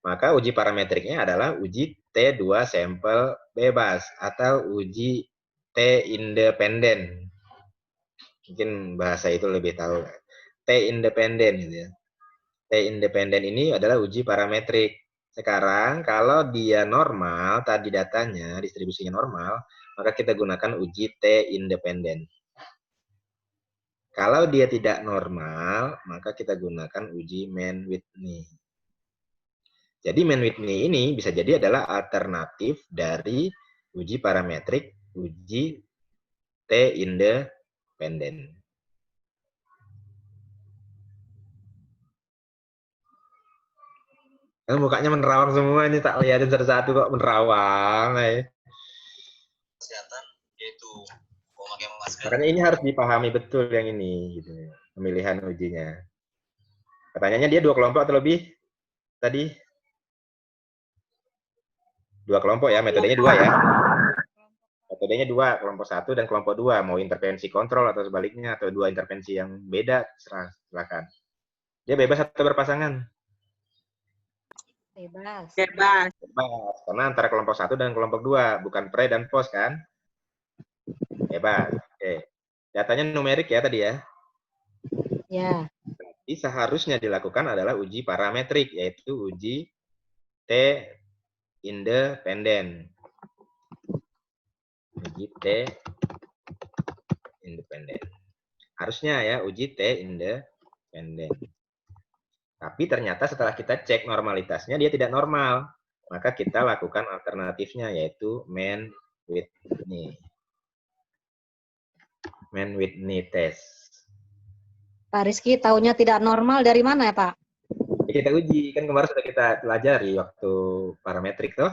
Speaker 1: maka uji parametriknya adalah uji T2 sampel bebas atau uji T independen. Mungkin bahasa itu lebih tahu. T independen gitu ya. T independen ini adalah uji parametrik. Sekarang kalau dia normal, tadi datanya distribusinya normal, maka kita gunakan uji T independen. Kalau dia tidak normal, maka kita gunakan uji Man Whitney. Jadi Man Whitney ini bisa jadi adalah alternatif dari uji parametrik, uji T independen. Mukanya menerawang semua ini, tak lihatin satu-satu kok menerawang.
Speaker 9: Kesehatan yaitu memakai masker.
Speaker 1: Makanya ini harus dipahami betul yang ini, gitu. Pemilihan ujinya. Pertanyaannya dia 2 kelompok atau lebih? Tadi 2 kelompok ya, metodenya 2 ya. Metodenya 2, kelompok 1 dan kelompok 2. Mau intervensi kontrol atau sebaliknya, atau 2 intervensi yang beda, silakan. Dia bebas atau berpasangan?
Speaker 6: Bebas.
Speaker 8: Bebas.
Speaker 1: Bebas, karena antara kelompok 1 dan kelompok 2, bukan pre dan post kan? Bebas. Oke. Datanya numerik ya tadi ya.
Speaker 6: Ya.
Speaker 1: Jadi seharusnya dilakukan adalah uji parametrik, yaitu uji T independen. Uji T independen. Harusnya ya uji T independen. Tapi ternyata setelah kita cek normalitasnya dia tidak normal. Maka kita lakukan alternatifnya yaitu Man Whitney. Man Whitney test.
Speaker 6: Pak Rizky, taunya tidak normal dari mana ya Pak?
Speaker 1: Ya, kita uji, kan kemarin sudah kita pelajari waktu parametrik toh.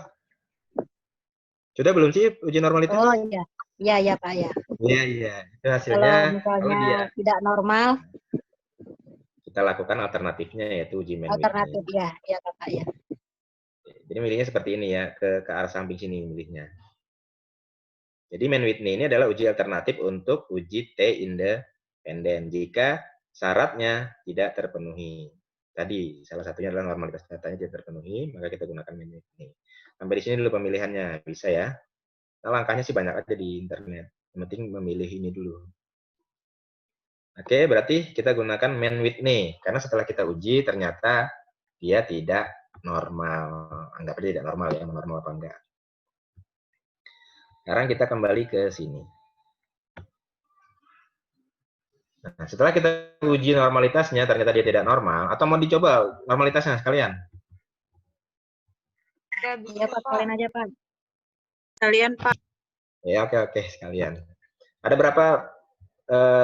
Speaker 1: Sudah belum sih uji normalitas?
Speaker 6: Oh iya, iya Pak ya.
Speaker 1: Iya. Itu
Speaker 6: Kalau
Speaker 1: hasilnya, kalau
Speaker 6: misalnya
Speaker 1: dia
Speaker 6: tidak normal,
Speaker 1: kita lakukan alternatifnya yaitu uji man
Speaker 6: alternatif
Speaker 1: width-nya.
Speaker 6: ya Pak ya.
Speaker 1: Jadi milihnya seperti ini ya, ke arah samping sini milihnya. Jadi man width ini adalah uji alternatif untuk uji T independen jika syaratnya tidak terpenuhi. Tadi salah satunya adalah normalitas datanya tidak terpenuhi, maka kita gunakan man width ini. Sampai di sini dulu pemilihannya, bisa ya. Nah, langkahnya sih banyak aja di internet. Yang penting memilih ini dulu. Oke, berarti kita gunakan man width nih, karena setelah kita uji ternyata dia tidak normal. Anggap aja tidak normal ya, normal apa enggak. Sekarang kita kembali ke sini. Nah, setelah kita uji normalitasnya, ternyata dia tidak normal, atau mau dicoba normalitasnya sekalian?
Speaker 6: Iya Pak, kalian aja Pak.
Speaker 3: Kalian Pak.
Speaker 1: Ya, oke, sekalian. Ada berapa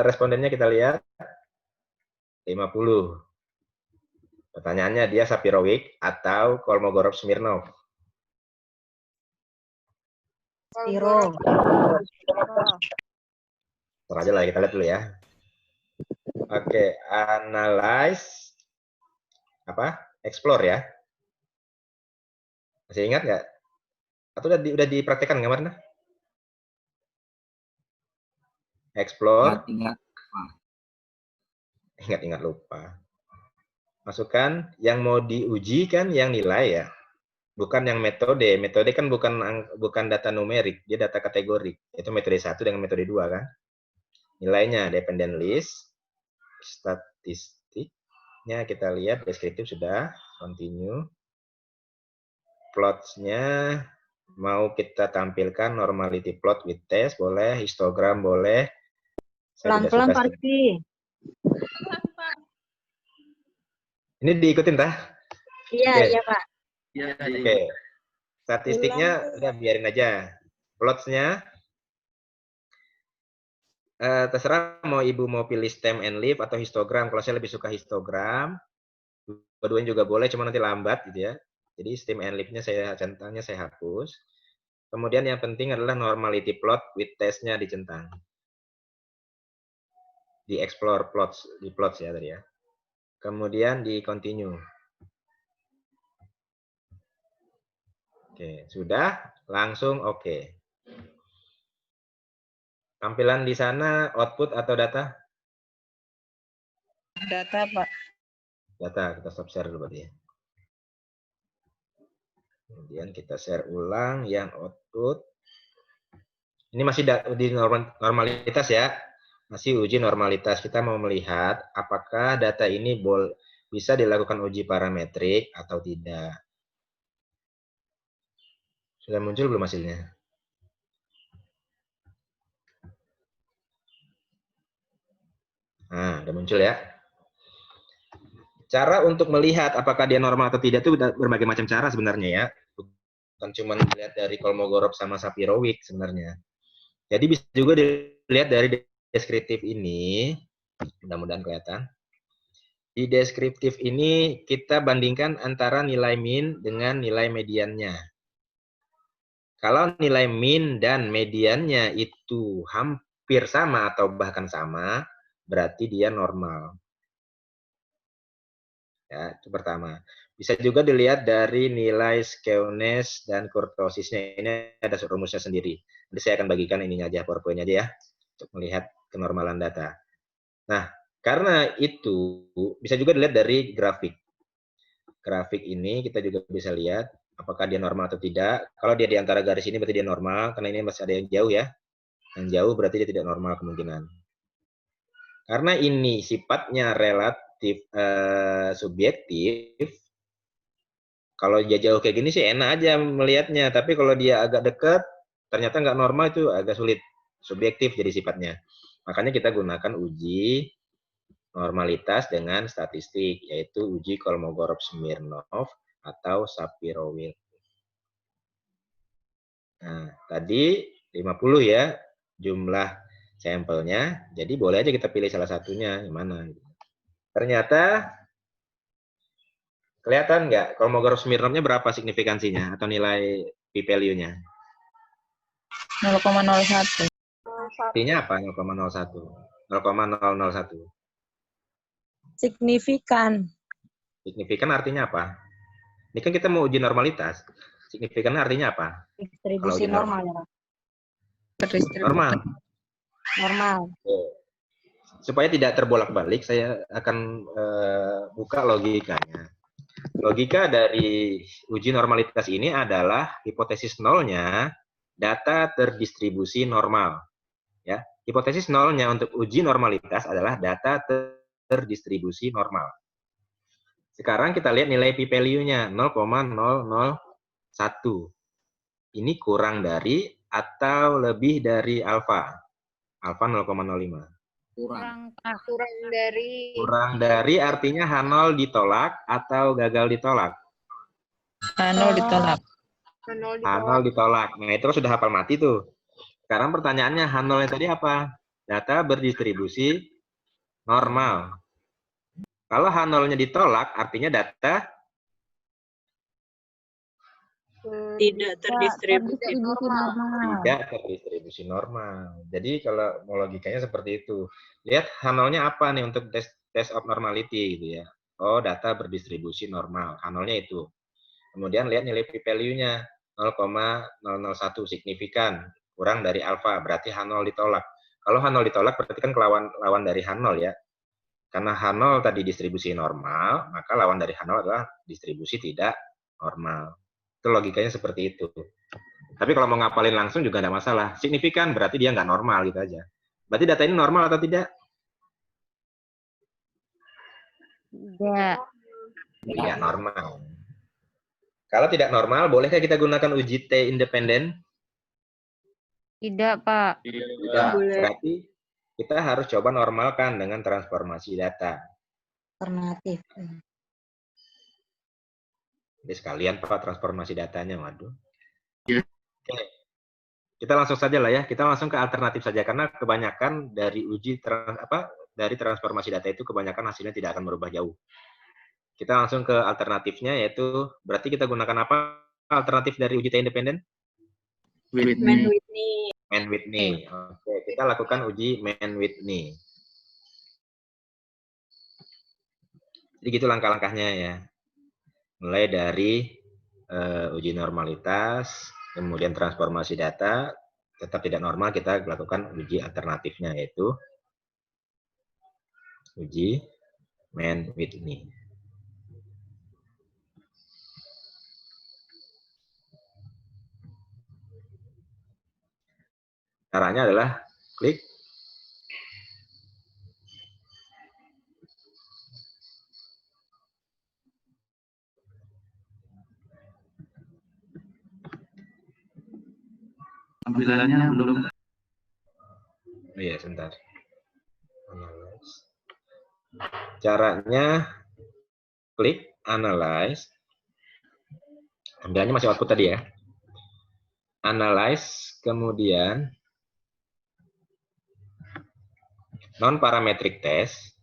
Speaker 1: respondennya kita lihat? 50. Pertanyaannya dia Sapirowicz atau Kolmogorov-Smirnov?
Speaker 6: Zero.
Speaker 1: Ntar aja lah, kita lihat dulu ya. Oke, analyze apa? Explore ya. Masih ingat nggak? Atau udah dipraktekkan kemarin? Explore. Ingat lupa. Masukkan yang mau diuji kan yang nilai ya. Bukan yang metode. Metode kan bukan data numerik, dia data kategorik. Itu metode 1 dengan metode 2 kan. Nilainya dependent list, statistiknya kita lihat, deskriptif sudah, continue. Plots-nya mau kita tampilkan normality plot with test, boleh, histogram boleh.
Speaker 6: Pelan-pelan Pak Rizky.
Speaker 1: Ini diikutin tah?
Speaker 6: Iya Pak.
Speaker 1: Oke. Statistiknya udah biarin aja. Plots-nya terserah mau ibu mau pilih stem and leaf atau histogram. Kalau saya lebih suka histogram. Keduanya juga boleh, cuma nanti lambat gitu ya. Jadi stem and leaf-nya centangnya saya hapus. Kemudian yang penting adalah normality plot with test-nya dicentang. Di explore plots, di plots ya tadi ya. Kemudian di continue. Oke, sudah langsung oke. Tampilan di sana output atau data?
Speaker 3: Data Pak.
Speaker 1: Data, kita stop share dulu berarti ya. Kemudian kita share ulang yang output. Ini masih di normalitas ya. Masih uji normalitas. Kita mau melihat apakah data ini bisa dilakukan uji parametrik atau tidak. Sudah muncul belum hasilnya? Nah, udah muncul ya. Cara untuk melihat apakah dia normal atau tidak itu berbagai macam cara sebenarnya ya. Bukan cuma dilihat dari Kolmogorov sama Sapirowicz sebenarnya. Jadi bisa juga dilihat dari deskriptif ini. Mudah-mudahan kelihatan. Di deskriptif ini kita bandingkan antara nilai min dengan nilai mediannya. Kalau nilai min dan mediannya itu hampir sama atau bahkan sama, berarti dia normal. Ya, itu pertama. Bisa juga dilihat dari nilai skewness dan kurtosisnya. Ini ada rumusnya sendiri. Nanti saya akan bagikan ininya aja, PowerPoint-nya aja ya, untuk melihat kenormalan data. Nah, karena itu bisa juga dilihat dari grafik. Grafik ini kita juga bisa lihat apakah dia normal atau tidak. Kalau dia di antara garis ini berarti dia normal, karena ini masih ada yang jauh ya. Yang jauh berarti dia tidak normal kemungkinan. Karena ini sifatnya relatif subjektif, kalau dia jauh kayak gini sih enak aja melihatnya. Tapi kalau dia agak dekat, ternyata nggak normal, itu agak sulit. Subjektif jadi sifatnya. Makanya kita gunakan uji normalitas dengan statistik, yaitu uji Kolmogorov-Smirnov atau Sapirowicz. Nah, tadi 50 ya jumlah sampelnya, jadi boleh aja kita pilih salah satunya, yang mana. Ternyata kelihatan nggak Kolmogorov Smirnovnya berapa signifikansinya atau nilai p-value-nya?
Speaker 5: 0,01.
Speaker 1: Artinya apa 0,01? 0,001.
Speaker 6: Signifikan.
Speaker 1: Signifikan artinya apa? Ini kan kita mau uji normalitas. Signifikan artinya apa?
Speaker 6: Distribusi
Speaker 1: Kalau
Speaker 6: normal ya, Pak.
Speaker 1: Normal.
Speaker 6: Normal.
Speaker 1: Supaya tidak terbolak-balik, saya akan buka logikanya. Logika dari uji normalitas ini adalah hipotesis nolnya data terdistribusi normal. Ya, hipotesis nolnya untuk uji normalitas adalah data terdistribusi normal. Sekarang kita lihat nilai p-value-nya 0,001. Ini kurang dari atau lebih dari alfa. Alfa 0,05.
Speaker 7: Kurang.
Speaker 1: Kurang dari artinya H0 ditolak atau gagal ditolak.
Speaker 5: H0 ditolak.
Speaker 1: H0 ditolak. Nah, itu kan sudah hafal mati tuh. Sekarang pertanyaannya H0 yang tadi apa? Data berdistribusi normal. Kalau H0-nya ditolak, artinya data
Speaker 3: Tidak terdistribusi.
Speaker 1: tidak terdistribusi normal. Jadi kalau mau logikanya seperti itu. Lihat H0-nya apa nih untuk test of normality gitu ya. Oh, data berdistribusi normal. H0-nya itu. Kemudian lihat nilai p-value-nya 0,001 signifikan, kurang dari alfa, berarti H0 ditolak. Kalau H0 ditolak berarti kan lawan dari H0 ya. Karena H0 tadi distribusi normal, maka lawan dari H0 adalah distribusi tidak normal. Itu logikanya seperti itu. Tapi kalau mau ngapalin langsung juga tidak masalah. Signifikan berarti dia nggak normal gitu aja. Berarti data ini normal atau tidak?
Speaker 6: Tidak.
Speaker 1: Tidak normal. Kalau tidak normal, bolehkah kita gunakan uji T independen?
Speaker 6: Tidak, Pak.
Speaker 1: Tidak. Berarti kita harus coba normalkan dengan transformasi data.
Speaker 6: Alternatif.
Speaker 1: Jadi sekalian Pak transformasi datanya, waduh.
Speaker 2: Iya.
Speaker 1: Oke. Kita langsung saja lah ya. Kita langsung ke alternatif saja karena kebanyakan dari dari transformasi data itu kebanyakan hasilnya tidak akan berubah jauh. Kita langsung ke alternatifnya yaitu berarti kita gunakan apa alternatif dari uji T independen?
Speaker 2: Whitney.
Speaker 1: Mann-Whitney. Oke, kita lakukan uji Mann-Whitney. Jadi gitu langkah-langkahnya ya. Mulai dari uji normalitas, kemudian transformasi data, tetap tidak normal, kita lakukan uji alternatifnya, yaitu uji Mann-Whitney. Caranya adalah klik
Speaker 2: Tampilannya belum.
Speaker 1: oh iya, sebentar. Analyze. Caranya klik analyze. Tampilannya masih output tadi ya. Analyze, kemudian non-parametric test,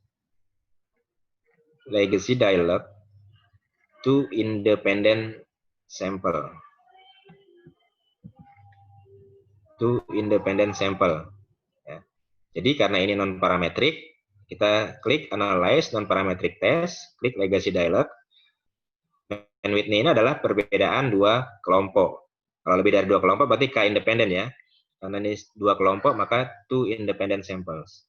Speaker 1: legacy dialog, to independent sample. To independent sample. Ya. Jadi karena ini non-parametric, kita klik analyze non-parametric test, klik legacy dialog. Mann-Whitney ini adalah perbedaan dua kelompok. Kalau lebih dari dua kelompok berarti K-independen ya. Karena ini dua kelompok maka two independent samples.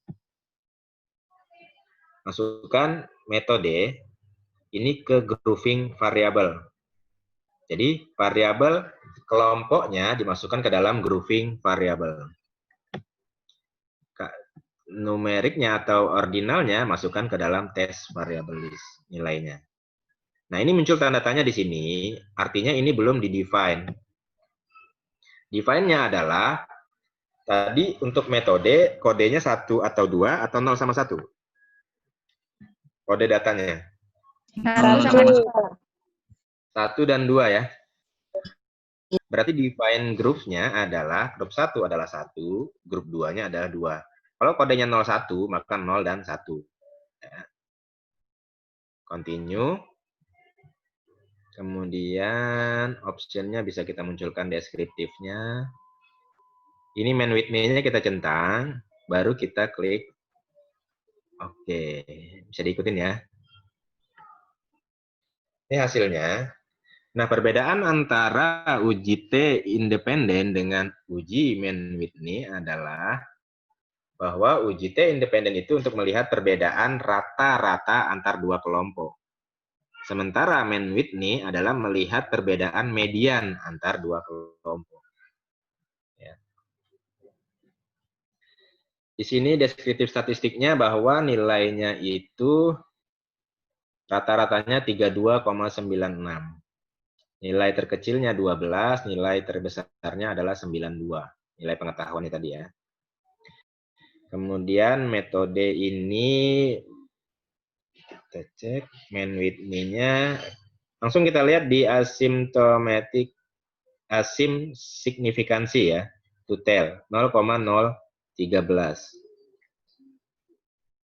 Speaker 1: Masukkan metode ini ke grouping variabel. Jadi variabel kelompoknya dimasukkan ke dalam grouping variabel. Numeriknya atau ordinalnya masukkan ke dalam test variable list nilainya. Nah, ini muncul tanda tanya di sini, artinya ini belum di-define. Define-nya adalah tadi untuk metode kodenya 1 atau 2 atau 0 sama 1. Kode datanya.
Speaker 6: 1.
Speaker 1: 1 dan 2 ya. Berarti define group-nya adalah grup 1 adalah 1, grup 2-nya adalah 2. Kalau kodenya 01 maka 0 dan 1. Ya. continue. Kemudian optionnya bisa kita munculkan deskriptifnya. Ini main with me-nya kita centang, baru kita klik. Oke, bisa diikutin ya. Ini hasilnya. Nah, perbedaan antara uji T independen dengan uji main with me adalah bahwa uji T independen itu untuk melihat perbedaan rata-rata antar dua kelompok. Sementara main with me adalah melihat perbedaan median antar dua kelompok. Ya. Di sini deskriptif statistiknya bahwa nilainya itu rata-ratanya 32,96. Nilai terkecilnya 12, nilai terbesarnya adalah 92. Nilai pengetahuan tadi ya. Kemudian metode ini kita cek main with me-nya. Langsung kita lihat di asymptomatic signifikansi ya. To tell 0,013.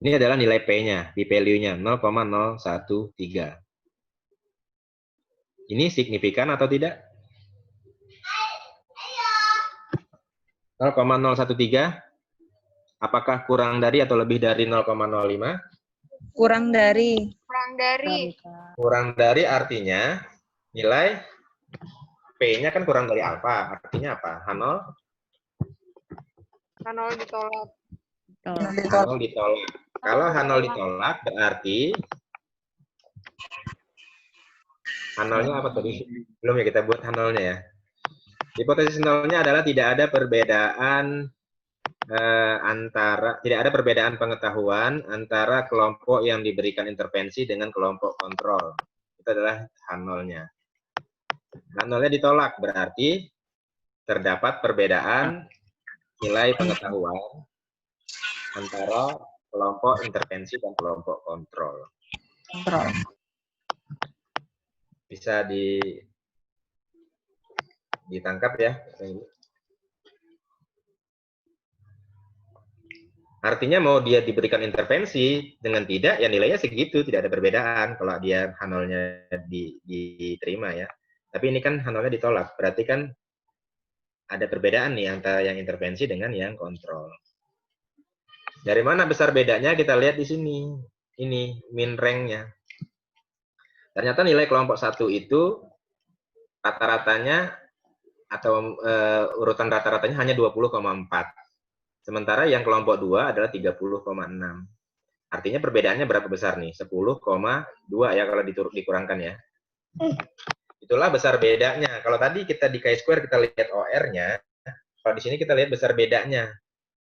Speaker 1: Ini adalah nilai P-nya, p-value-nya 0,013. Ini signifikan atau tidak? 0,013. Apakah kurang dari atau lebih dari 0,05?
Speaker 5: Kurang dari.
Speaker 4: Kurang dari.
Speaker 1: Kurang dari artinya nilai P-nya kan kurang dari alfa. Artinya apa? H0?
Speaker 4: H0 ditolak.
Speaker 1: H0 ditolak. Kalau H0 ditolak berarti H0-nya apa tadi? Belum ya, kita buat H0-nya ya. Hipotesis nolnya adalah tidak ada perbedaan tidak ada perbedaan pengetahuan antara kelompok yang diberikan intervensi dengan kelompok kontrol. Itu adalah H0-nya. H0-nya ditolak berarti terdapat perbedaan nilai pengetahuan antara kelompok intervensi dan kelompok kontrol. Bisa ditangkap ya. Artinya mau dia diberikan intervensi dengan tidak, ya nilainya segitu, tidak ada perbedaan kalau dia H0-nya diterima ya. Tapi ini kan H0-nya ditolak, berarti kan ada perbedaan nih antara yang intervensi dengan yang kontrol. Dari mana besar bedanya? Kita lihat di sini. Ini min rank-nya. Ternyata nilai kelompok 1 itu rata-ratanya atau urutan rata-ratanya hanya 20,4. Sementara yang kelompok 2 adalah 30,6. Artinya perbedaannya berapa besar nih? 10,2 ya kalau dikurangkan ya. Itulah besar bedanya. Kalau tadi kita di chi-square kita lihat OR-nya, kalau di sini kita lihat besar bedanya.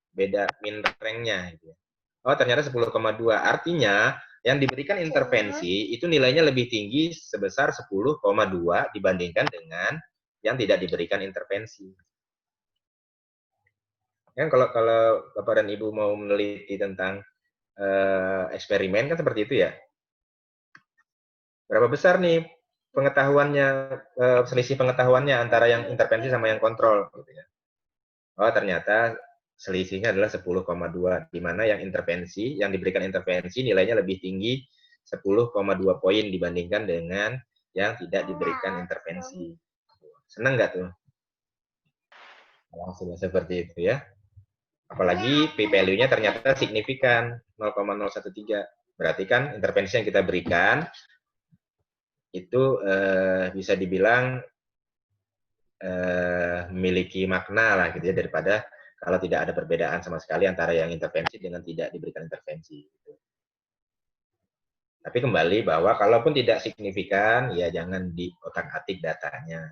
Speaker 1: Beda min rank-nya gitu. Oh, ternyata 10,2. Artinya yang diberikan intervensi itu nilainya lebih tinggi sebesar 10,2 dibandingkan dengan yang tidak diberikan intervensi. Kan kalau Bapak dan Ibu mau meneliti tentang eksperimen kan seperti itu ya. Berapa besar nih pengetahuannya, selisih pengetahuannya antara yang intervensi sama yang kontrol gitu ya. Oh, ternyata selisihnya adalah 10,2, di mana yang diberikan intervensi nilainya lebih tinggi 10,2 poin dibandingkan dengan yang tidak diberikan intervensi. Senang nggak tuh? Langsung seperti itu ya. Apalagi p-value-nya ternyata signifikan 0,013. Berarti kan intervensi yang kita berikan itu bisa dibilang memiliki makna lah gitu ya, daripada kalau tidak ada perbedaan sama sekali antara yang intervensi dengan tidak diberikan intervensi. Tapi kembali bahwa kalaupun tidak signifikan, ya jangan diotak-atik datanya.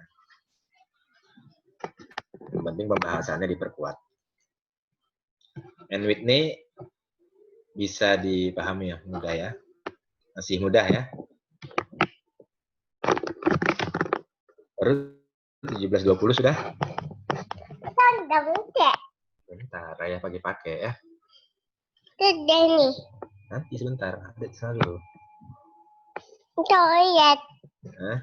Speaker 1: Yang penting pembahasannya diperkuat. And Whitney bisa dipahami ya, mudah ya. Masih mudah ya. Baru 17.20 sudah. Bentar, Raya pakai ya.
Speaker 10: Sudah nih.
Speaker 1: Nanti sebentar, update selalu.
Speaker 10: Lihat.
Speaker 1: Hah?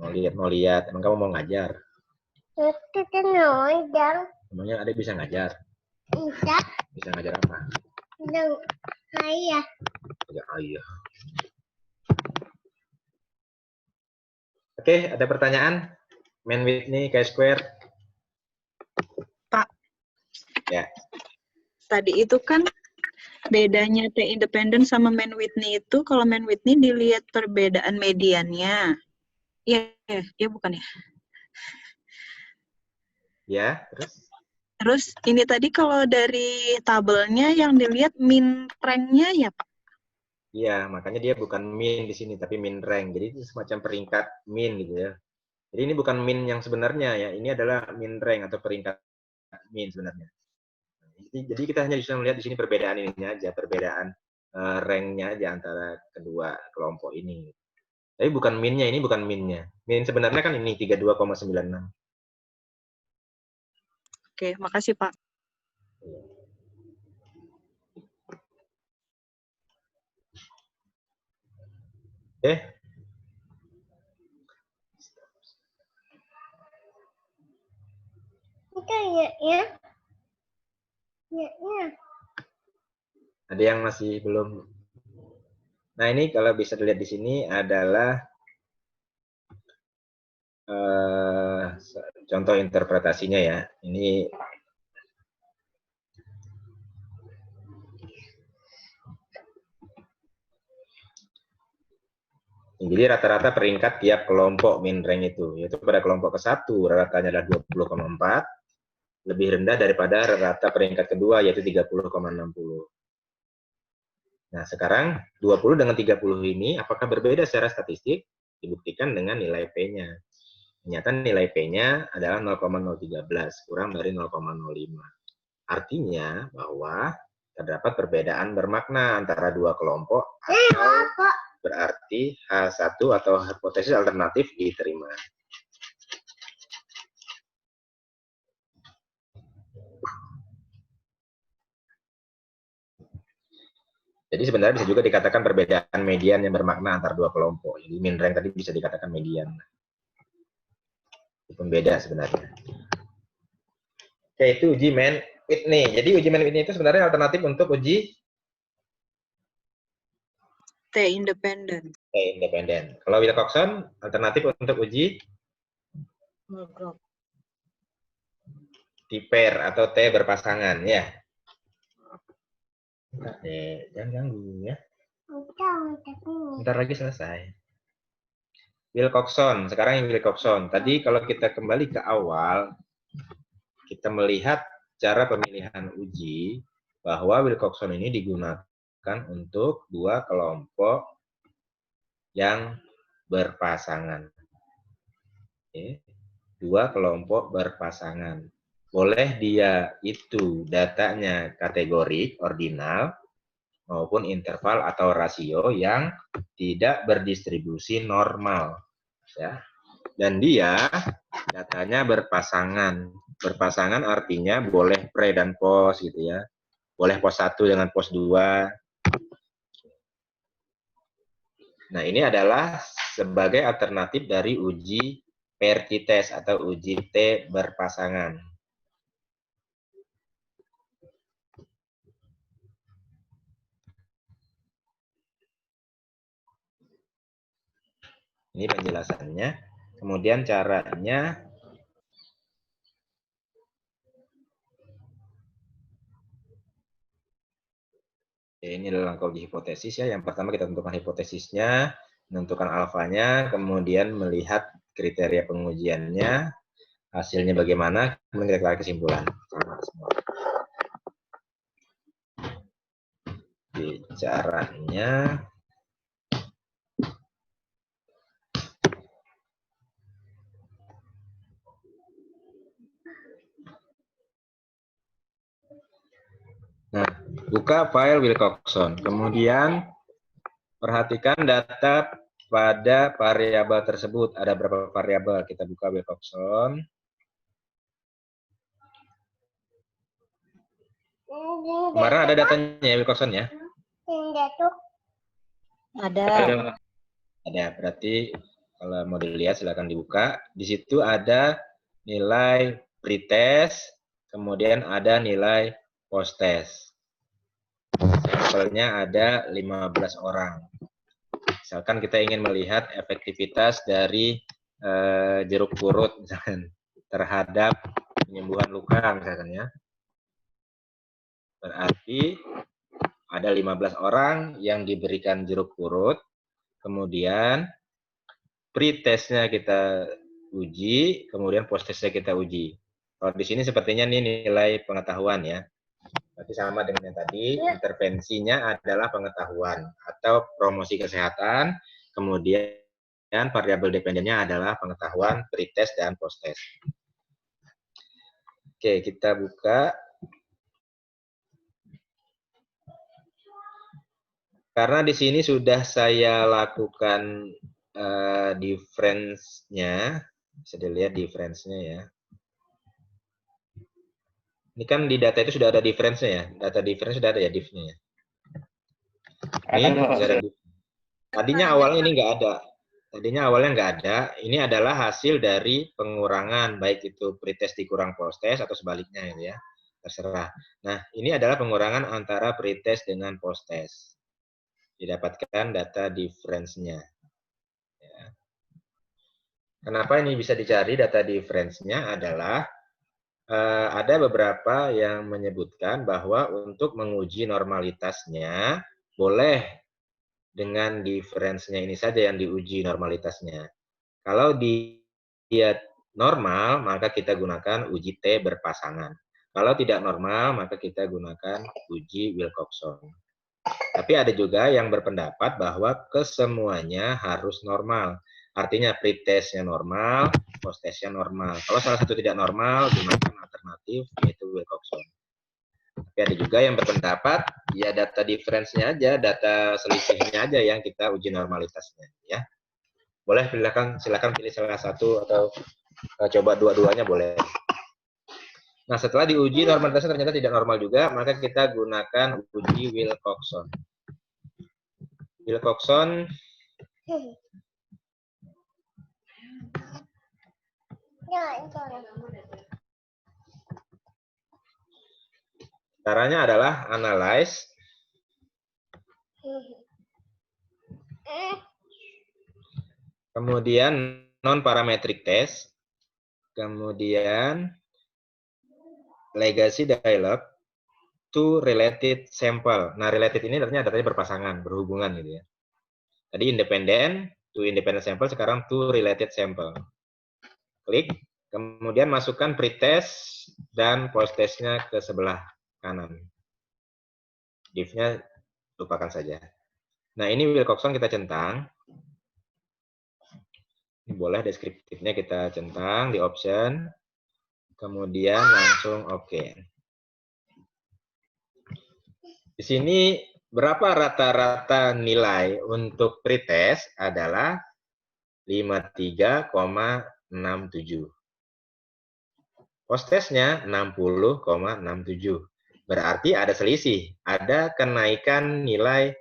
Speaker 1: Mau lihat. Emang kamu mau ngajar?
Speaker 10: Itu ngajar.
Speaker 1: Emangnya Adek bisa ngajar?
Speaker 10: Bisa.
Speaker 1: Bisa ngajar apa?
Speaker 10: Saya.
Speaker 1: Ya, iya. Oke, ada pertanyaan? Main Whitney, chi-square?
Speaker 3: Pak.
Speaker 1: Ya.
Speaker 3: Tadi itu kan bedanya T independen sama main Whitney itu, kalau main Whitney dilihat perbedaan mediannya. Iya, ya bukan ya?
Speaker 1: Ya, terus?
Speaker 3: Terus ini tadi kalau dari tabelnya yang dilihat min rank-nya ya, Pak?
Speaker 1: Iya, makanya dia bukan min di sini, tapi min rank. Jadi itu semacam peringkat min gitu ya. Jadi ini bukan min yang sebenarnya ya, ini adalah min rank atau peringkat min sebenarnya. Jadi kita hanya bisa melihat di sini perbedaan ininya aja, perbedaan rank-nya aja antara kedua kelompok ini. Tapi bukan min-nya, ini bukan min-nya. Min sebenarnya kan ini 32,96.
Speaker 3: Oke, makasih Pak.
Speaker 1: Oke.
Speaker 10: Itu ya. Ya.
Speaker 1: Ada yang masih belum. Nah, ini kalau bisa dilihat di sini adalah contoh interpretasinya ya. Ini jadi rata-rata peringkat tiap kelompok min rank itu, yaitu pada kelompok ke-1 ratanya adalah 20,4, lebih rendah daripada rata peringkat kedua yaitu 30,60. Nah, sekarang 20 dengan 30 ini apakah berbeda secara statistik? Dibuktikan dengan nilai P-nya. Ternyata nilai P-nya adalah 0,013, kurang dari 0,05. Artinya bahwa terdapat perbedaan bermakna antara dua kelompok atau berarti H1 atau hipotesis alternatif diterima. Jadi sebenarnya bisa juga dikatakan perbedaan median yang bermakna antara dua kelompok. Jadi min rank tadi bisa dikatakan median. Itu beda sebenarnya. Oke, itu uji main Whitney. Jadi uji main Whitney itu sebenarnya alternatif untuk uji
Speaker 3: T independen.
Speaker 1: T independen. Kalau Wilcoxon alternatif untuk uji T pair atau T berpasangan ya. Jangan ganggu ya. Bentar lagi selesai. Wilcoxon, sekarang yang Wilcoxon. Tadi kalau kita kembali ke awal, kita melihat cara pemilihan uji bahwa Wilcoxon ini digunakan untuk dua kelompok yang berpasangan. Oke. Dua kelompok berpasangan. Boleh dia itu datanya kategorik, ordinal, maupun interval atau rasio yang tidak berdistribusi normal. Ya. Dan dia datanya berpasangan. Berpasangan artinya boleh pre dan post gitu ya. Boleh pos 1 dengan pos 2. Nah, ini adalah sebagai alternatif dari uji pair t-test atau uji T berpasangan. Ini penjelasannya. Kemudian caranya ini adalah langkah uji hipotesis ya. Yang pertama kita tentukan hipotesisnya, menentukan alfanya, kemudian melihat kriteria pengujiannya, hasilnya bagaimana, kemudian kita tarik kesimpulan. Caranya nah, buka file Wilcoxon. Kemudian perhatikan data pada variabel tersebut. Ada berapa variabel? Kita buka Wilcoxon. Kemarin ada datanya ya Wilcoxon ya?
Speaker 6: Ada.
Speaker 1: Ada. Berarti kalau mau dilihat silakan dibuka. Di situ ada nilai pretest, kemudian ada nilai post-test. sampelnya ada 15 orang. Misalkan kita ingin melihat efektivitas dari jeruk purut misalkan terhadap penyembuhan luka misalkan ya. Berarti ada 15 orang yang diberikan jeruk purut, kemudian pre-testnya kita uji, kemudian post-testnya kita uji. Kalau di sini sepertinya ini nilai pengetahuan ya. Berarti sama dengan yang tadi, intervensinya adalah pengetahuan atau promosi kesehatan, kemudian variabel dependennya adalah pengetahuan pre-test dan post-test. Oke, kita buka. Karena di sini sudah saya lakukan difference-nya, bisa dilihat difference-nya ya. Ini kan di data itu sudah ada difference-nya ya. Data difference sudah ada ya diff-nya ya. Ini sudah ada diff. Tadinya awalnya ini nggak ada. Tadinya awalnya nggak ada. Ini adalah hasil dari pengurangan, baik itu pretest dikurang post-test atau sebaliknya ya. Terserah. Nah, ini adalah pengurangan antara pretest dengan post-test. Didapatkan data difference-nya. Ya. Kenapa ini bisa dicari data difference-nya adalah ada beberapa yang menyebutkan bahwa untuk menguji normalitasnya boleh dengan difference-nya ini saja yang diuji normalitasnya. Kalau dia normal, maka kita gunakan uji T berpasangan. Kalau tidak normal, maka kita gunakan uji Wilcoxon. Tapi ada juga yang berpendapat bahwa kesemuanya harus normal. Artinya pre-testnya normal, post-testnya normal. Kalau salah satu tidak normal, gunakan alternatif, yaitu Wilcoxon. Tapi ada juga yang berpendapat, ya data difference-nya aja, data selisihnya aja yang kita uji normalitasnya. Ya, boleh silakan pilih salah satu atau coba dua-duanya boleh. Nah, setelah diuji normalitasnya ternyata tidak normal juga, maka kita gunakan uji Wilcoxon. Wilcoxon caranya adalah analyze, kemudian non-parametric test, kemudian legacy dialog to related sample. Nah, related ini artinya datanya berpasangan, berhubungan gitu ya. Tadi independen, to independent sample, sekarang to related sample. Klik, kemudian masukkan pretest dan post-testnya ke sebelah kanan. Diff-nya lupakan saja. Nah, ini Wilcoxon kita centang. Ini boleh deskriptifnya kita centang di option. Kemudian langsung oke. Di sini berapa rata-rata nilai untuk pretest adalah 53,67. Post-testnya 60,67. Berarti ada selisih, ada kenaikan nilai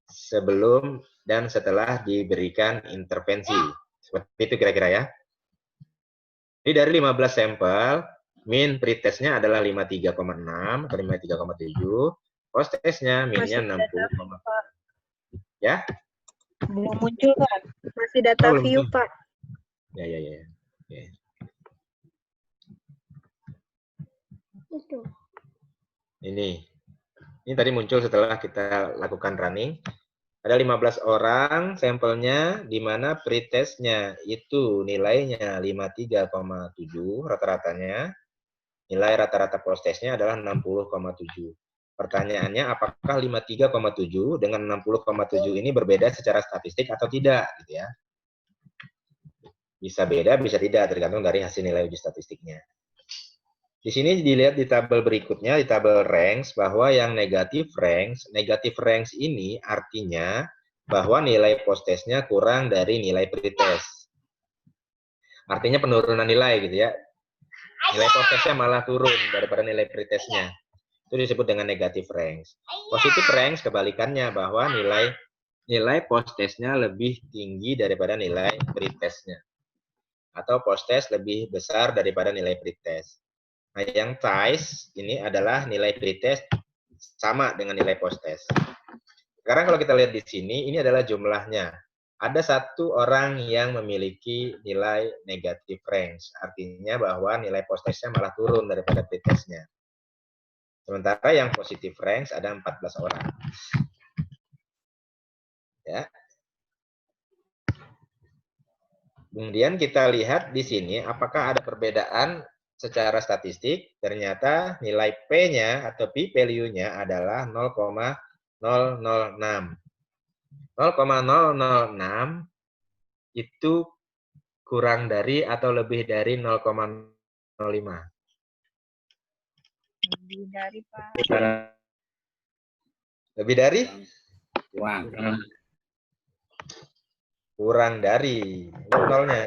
Speaker 1: sebelum dan setelah diberikan intervensi. Seperti itu kira-kira ya. Jadi dari 15 sampel, min pretestnya adalah 53,6 atau 53,7. Post-testnya minnya 60. Ya?
Speaker 3: Belum muncul, Pak. Masih data view, Pak.
Speaker 1: Ya. Oke.
Speaker 10: Itu.
Speaker 1: Ini tadi muncul setelah kita lakukan running. Ada 15 orang sampelnya, di mana pretestnya itu nilainya 53,7 rata-ratanya. Nilai rata-rata post-testnya adalah 60,7. Pertanyaannya, apakah 53,7 dengan 60,7 ini berbeda secara statistik atau tidak? Gitu ya. Bisa beda, bisa tidak, tergantung dari hasil nilai uji statistiknya. Di sini dilihat di tabel berikutnya, di tabel ranks, bahwa yang negatif ranks ini artinya bahwa nilai post-testnya kurang dari nilai pretest. Artinya penurunan nilai gitu ya. Nilai post-testnya malah turun daripada nilai pretestnya. Itu disebut dengan negatif ranks. Positif ranks kebalikannya, bahwa nilai post-testnya lebih tinggi daripada nilai pretestnya. Atau post-test lebih besar daripada nilai pretest. Nah, yang ties ini adalah nilai pretest sama dengan nilai post test. Sekarang kalau kita lihat di sini, ini adalah jumlahnya. Ada satu orang yang memiliki nilai negatif range, artinya bahwa nilai post testnya malah turun daripada pretestnya. Sementara yang positif range ada 14 orang. Ya. Kemudian kita lihat di sini apakah ada perbedaan secara statistik. Ternyata nilai P-nya atau P value-nya adalah 0,006. 0,006 itu kurang dari atau lebih dari 0,05.
Speaker 5: Lebih dari, Pak.
Speaker 1: Lebih dari?
Speaker 7: Kurang.
Speaker 1: Kurang dari. Nolnya.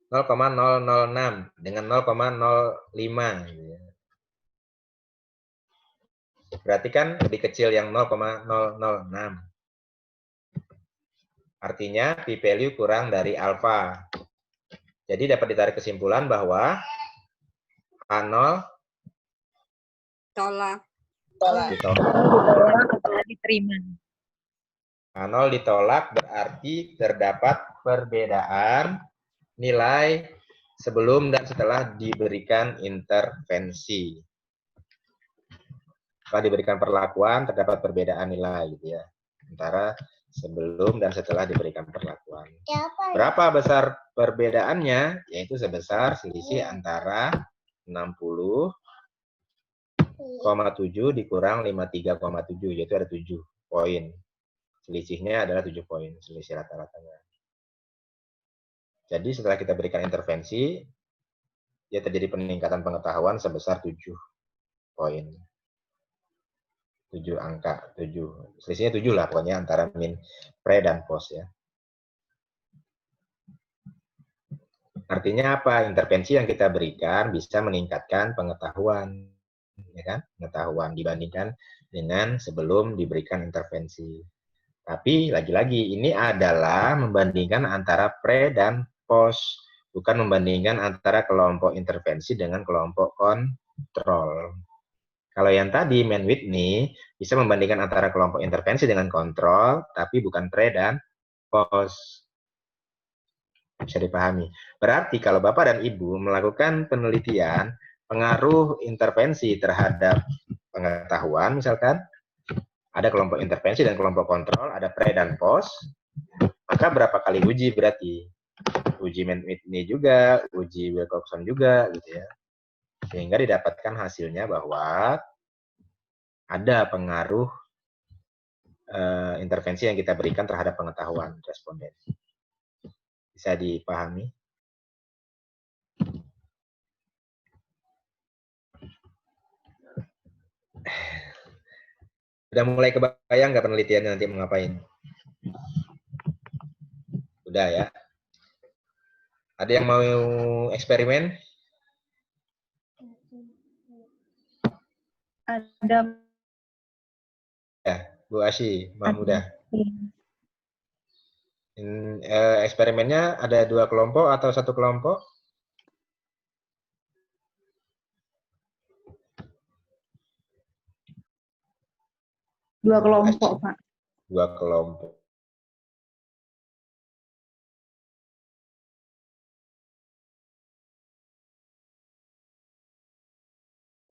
Speaker 1: 0,006 dengan 0,05. Berarti kan lebih kecil yang 0,006. Artinya P value kurang dari alfa. Jadi dapat ditarik kesimpulan bahwa A0
Speaker 8: Tolak.
Speaker 1: ditolak.
Speaker 5: Atau diterima.
Speaker 1: A0 ditolak berarti terdapat perbedaan nilai sebelum dan setelah diberikan intervensi. Setelah diberikan perlakuan terdapat perbedaan nilai gitu ya, antara sebelum dan setelah diberikan perlakuan. Berapa besar perbedaannya? Yaitu sebesar selisih antara 60,7 dikurang 53,7, yaitu ada 7 poin. Selisihnya adalah 7 poin, selisih rata-ratanya. Jadi setelah kita berikan intervensi, ya terjadi peningkatan pengetahuan sebesar 7 poin. 7 angka, 7. Selisihnya 7 lah pokoknya antara min, pre, dan post ya. Artinya apa? Intervensi yang kita berikan bisa meningkatkan pengetahuan, ya kan? Pengetahuan dibandingkan dengan sebelum diberikan intervensi. Tapi lagi-lagi ini adalah membandingkan antara pre dan post, bukan membandingkan antara kelompok intervensi dengan kelompok kontrol. Kalau yang tadi Mann-Whitney bisa membandingkan antara kelompok intervensi dengan kontrol, tapi bukan pre dan post. Bisa dipahami. Berarti kalau Bapak dan Ibu melakukan penelitian pengaruh intervensi terhadap pengetahuan, misalkan ada kelompok intervensi dan kelompok kontrol, ada pre dan post, maka berapa kali uji berarti? Uji Mann-Whitney juga, uji Wilcoxon juga, gitu ya. Sehingga didapatkan hasilnya bahwa ada pengaruh intervensi yang kita berikan terhadap pengetahuan responden. Bisa dipahami? Udah mulai kebayang nggak penelitiannya nanti mau ngapain? Udah ya. Ada yang mau eksperimen?
Speaker 3: Ada.
Speaker 1: Ya, Bu Asy, Mahmudah. Eksperimennya ada 2 kelompok atau 1 kelompok?
Speaker 3: Dua kelompok, Pak.
Speaker 1: 2 kelompok.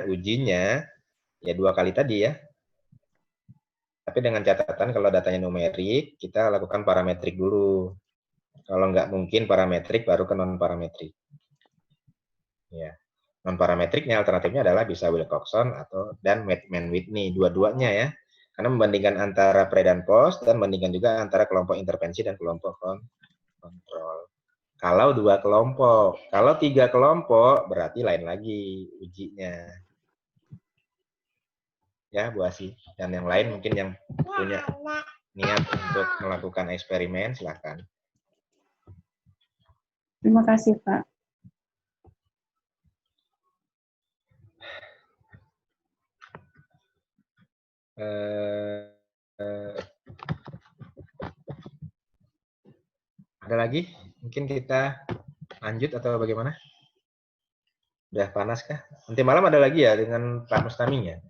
Speaker 1: Ujinya ya 2 kali tadi ya. Tapi dengan catatan kalau datanya numerik, kita lakukan parametrik dulu. Kalau nggak mungkin parametrik, baru ke non-parametrik. Ya. Non-parametriknya alternatifnya adalah bisa Wilcoxon dan Mann-Whitney, dua-duanya ya. Karena membandingkan antara pre dan post, dan membandingkan juga antara kelompok intervensi dan kelompok kontrol. Kalau 2 kelompok, kalau 3 kelompok, berarti lain lagi ujinya. Ya, Bu Asy. Dan yang lain mungkin yang punya niat untuk melakukan eksperimen, silakan.
Speaker 3: Terima kasih, Pak. Ada lagi? Mungkin kita lanjut atau bagaimana?
Speaker 1: Udah panas kah? Nanti malam ada lagi ya dengan Pak Mustami ya?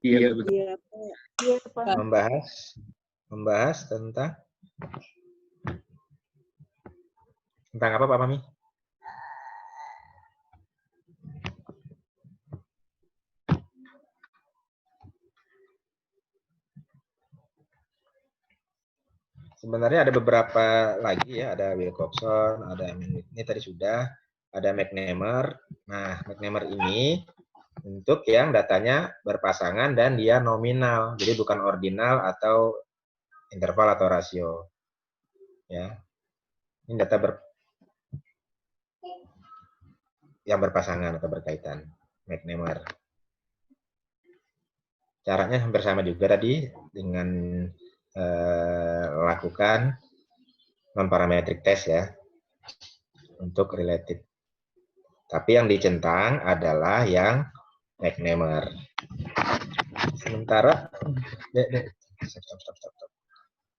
Speaker 2: Iya, betul.
Speaker 3: Iya, Pak.
Speaker 1: Membahas tentang apa Pak Mami? Sebenarnya ada beberapa lagi ya, ada Wilcoxon, ada ini tadi sudah, ada McNamara. Nah, McNamara ini untuk yang datanya berpasangan dan dia nominal, jadi bukan ordinal atau interval atau rasio. Ya, ini data yang berpasangan atau berkaitan, McNamara. Caranya hampir sama juga tadi dengan lakukan non-parametric test ya untuk related. Tapi yang dicentang adalah yang McNamara. Sementara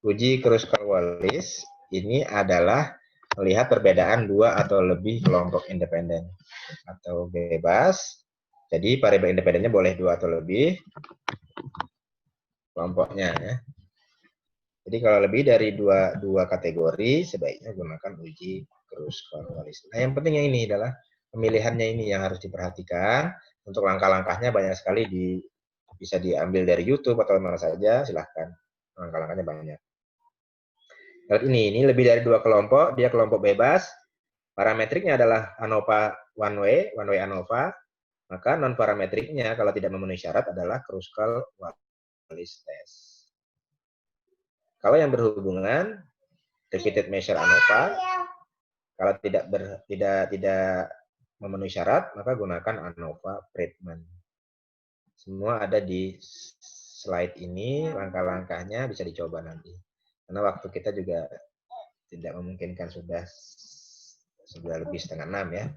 Speaker 1: uji Kruskal-Wallis ini adalah melihat perbedaan dua atau lebih kelompok independen atau bebas. Jadi variabel independennya boleh dua atau lebih kelompoknya ya. Jadi kalau lebih dari dua kategori, sebaiknya gunakan uji Kruskal-Wallis. Nah, yang penting yang ini adalah pemilihannya ini yang harus diperhatikan. Untuk langkah-langkahnya banyak sekali bisa diambil dari YouTube atau mana saja, silahkan. Langkah-langkahnya banyak. Lihat ini lebih dari dua kelompok, dia kelompok bebas. Parametriknya adalah ANOVA one way ANOVA. Maka non-parametriknya kalau tidak memenuhi syarat adalah Kruskal-Wallis test. Kalau yang berhubungan repeated measure ANOVA, kalau tidak memenuhi syarat, maka gunakan ANOVA Friedman. Semua ada di slide ini, langkah-langkahnya bisa dicoba nanti. Karena waktu kita juga tidak memungkinkan, sudah lebih 5:30 ya.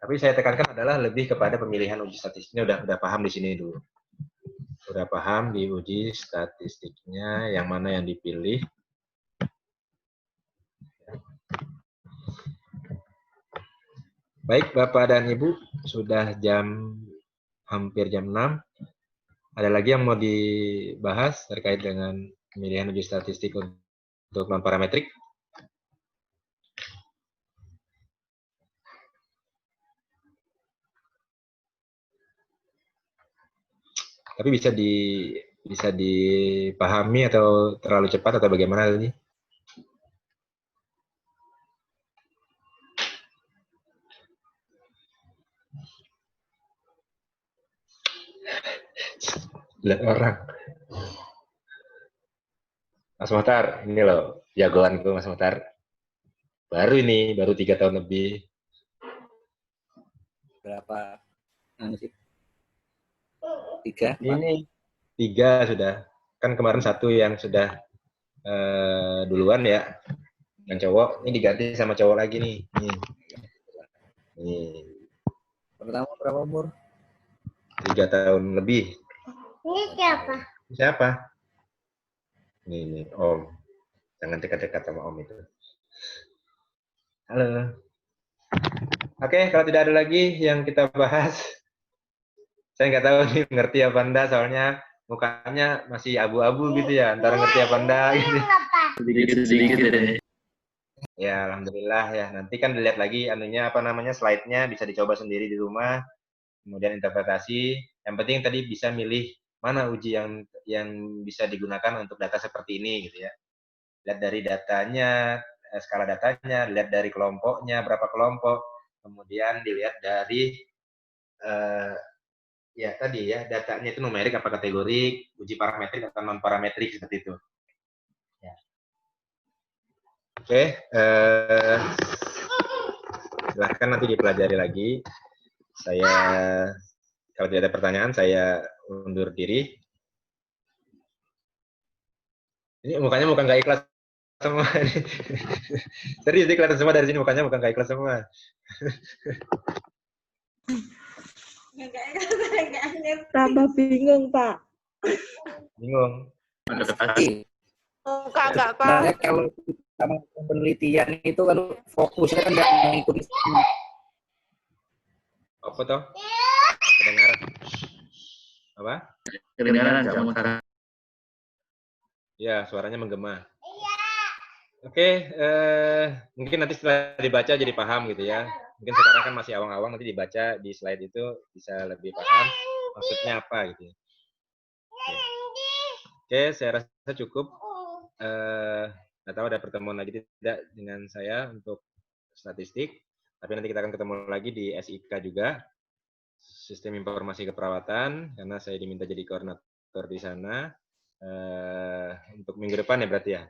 Speaker 1: Tapi saya tekankan adalah lebih kepada pemilihan uji statistiknya, udah paham di sini dulu. Udah paham di uji statistiknya, yang mana yang dipilih. Baik, Bapak dan Ibu, sudah hampir jam 6. Ada lagi yang mau dibahas terkait dengan pemilihan uji statistik untuk non-parametrik? Tapi bisa dipahami atau terlalu cepat atau bagaimana tadi? Lihat orang. Mas Mohtar, ini loh jagoanku Mas Mohtar. Baru 3 tahun lebih.
Speaker 7: Berapa? 3?
Speaker 1: Ini 3 sudah. Kan kemarin 1 yang sudah duluan ya. Yang cowok, ini diganti sama cowok lagi nih. Nih.
Speaker 7: Pertama berapa umur?
Speaker 1: 3 tahun lebih.
Speaker 10: Ini siapa?
Speaker 1: Siapa? Ini Om. Jangan dekat-dekat sama Om itu. Halo. Oke, kalau tidak ada lagi yang kita bahas. Saya nggak tahu nih ngerti apa enggak, soalnya mukanya masih abu-abu gitu ya, antara ngerti apa enggak gitu.
Speaker 2: Sedikit deh.
Speaker 1: Ya, alhamdulillah ya. Nanti kan dilihat lagi slide-nya bisa dicoba sendiri di rumah. Kemudian interpretasi. Yang penting tadi bisa milih mana uji yang bisa digunakan untuk data seperti ini gitu ya. Lihat dari datanya, skala datanya, lihat dari kelompoknya, berapa kelompok. Kemudian dilihat dari ya tadi ya, datanya itu numerik apa kategori, uji parametrik atau non parametrik seperti itu. Ya. Oke, silahkan nanti dipelajari lagi. Saya kalau tidak ada pertanyaan, saya undur diri. Ini mukanya bukan nggak ikhlas semua. Serius, kelihatan semua dari sini mukanya bukan nggak ikhlas semua.
Speaker 5: Tambah bingung, Pak.
Speaker 1: Bingung.
Speaker 2: Ada
Speaker 4: Enggak, Pak.
Speaker 7: Sebenarnya kalau kita melakukan penelitian itu kalau fokusnya kan nggak mengikuti
Speaker 1: Apa toh? Kedengaran? Apa?
Speaker 2: Kedengaran sama Kak.
Speaker 1: Ya, suaranya menggema. Oke, mungkin nanti setelah dibaca jadi paham gitu ya. Mungkin sekarang kan masih awang-awang, nanti dibaca di slide itu bisa lebih paham maksudnya apa gitu ya. Oke, saya rasa cukup. Nggak tahu ada pertemuan lagi tidak dengan saya untuk statistik, tapi nanti kita akan ketemu lagi di SIK juga, Sistem Informasi Keperawatan, karena saya diminta jadi koordinator di sana untuk minggu depan ya berarti ya.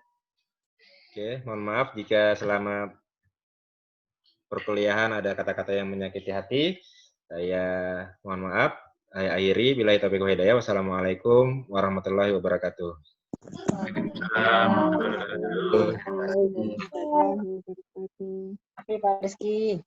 Speaker 1: Oke, mohon maaf jika selama perkuliahan ada kata-kata yang menyakiti hati. Saya mohon maaf. Saya akhiri. Billahi taufiq wal hidayah. Wassalamualaikum warahmatullahi wabarakatuh.
Speaker 6: Tapi Pak Rizky.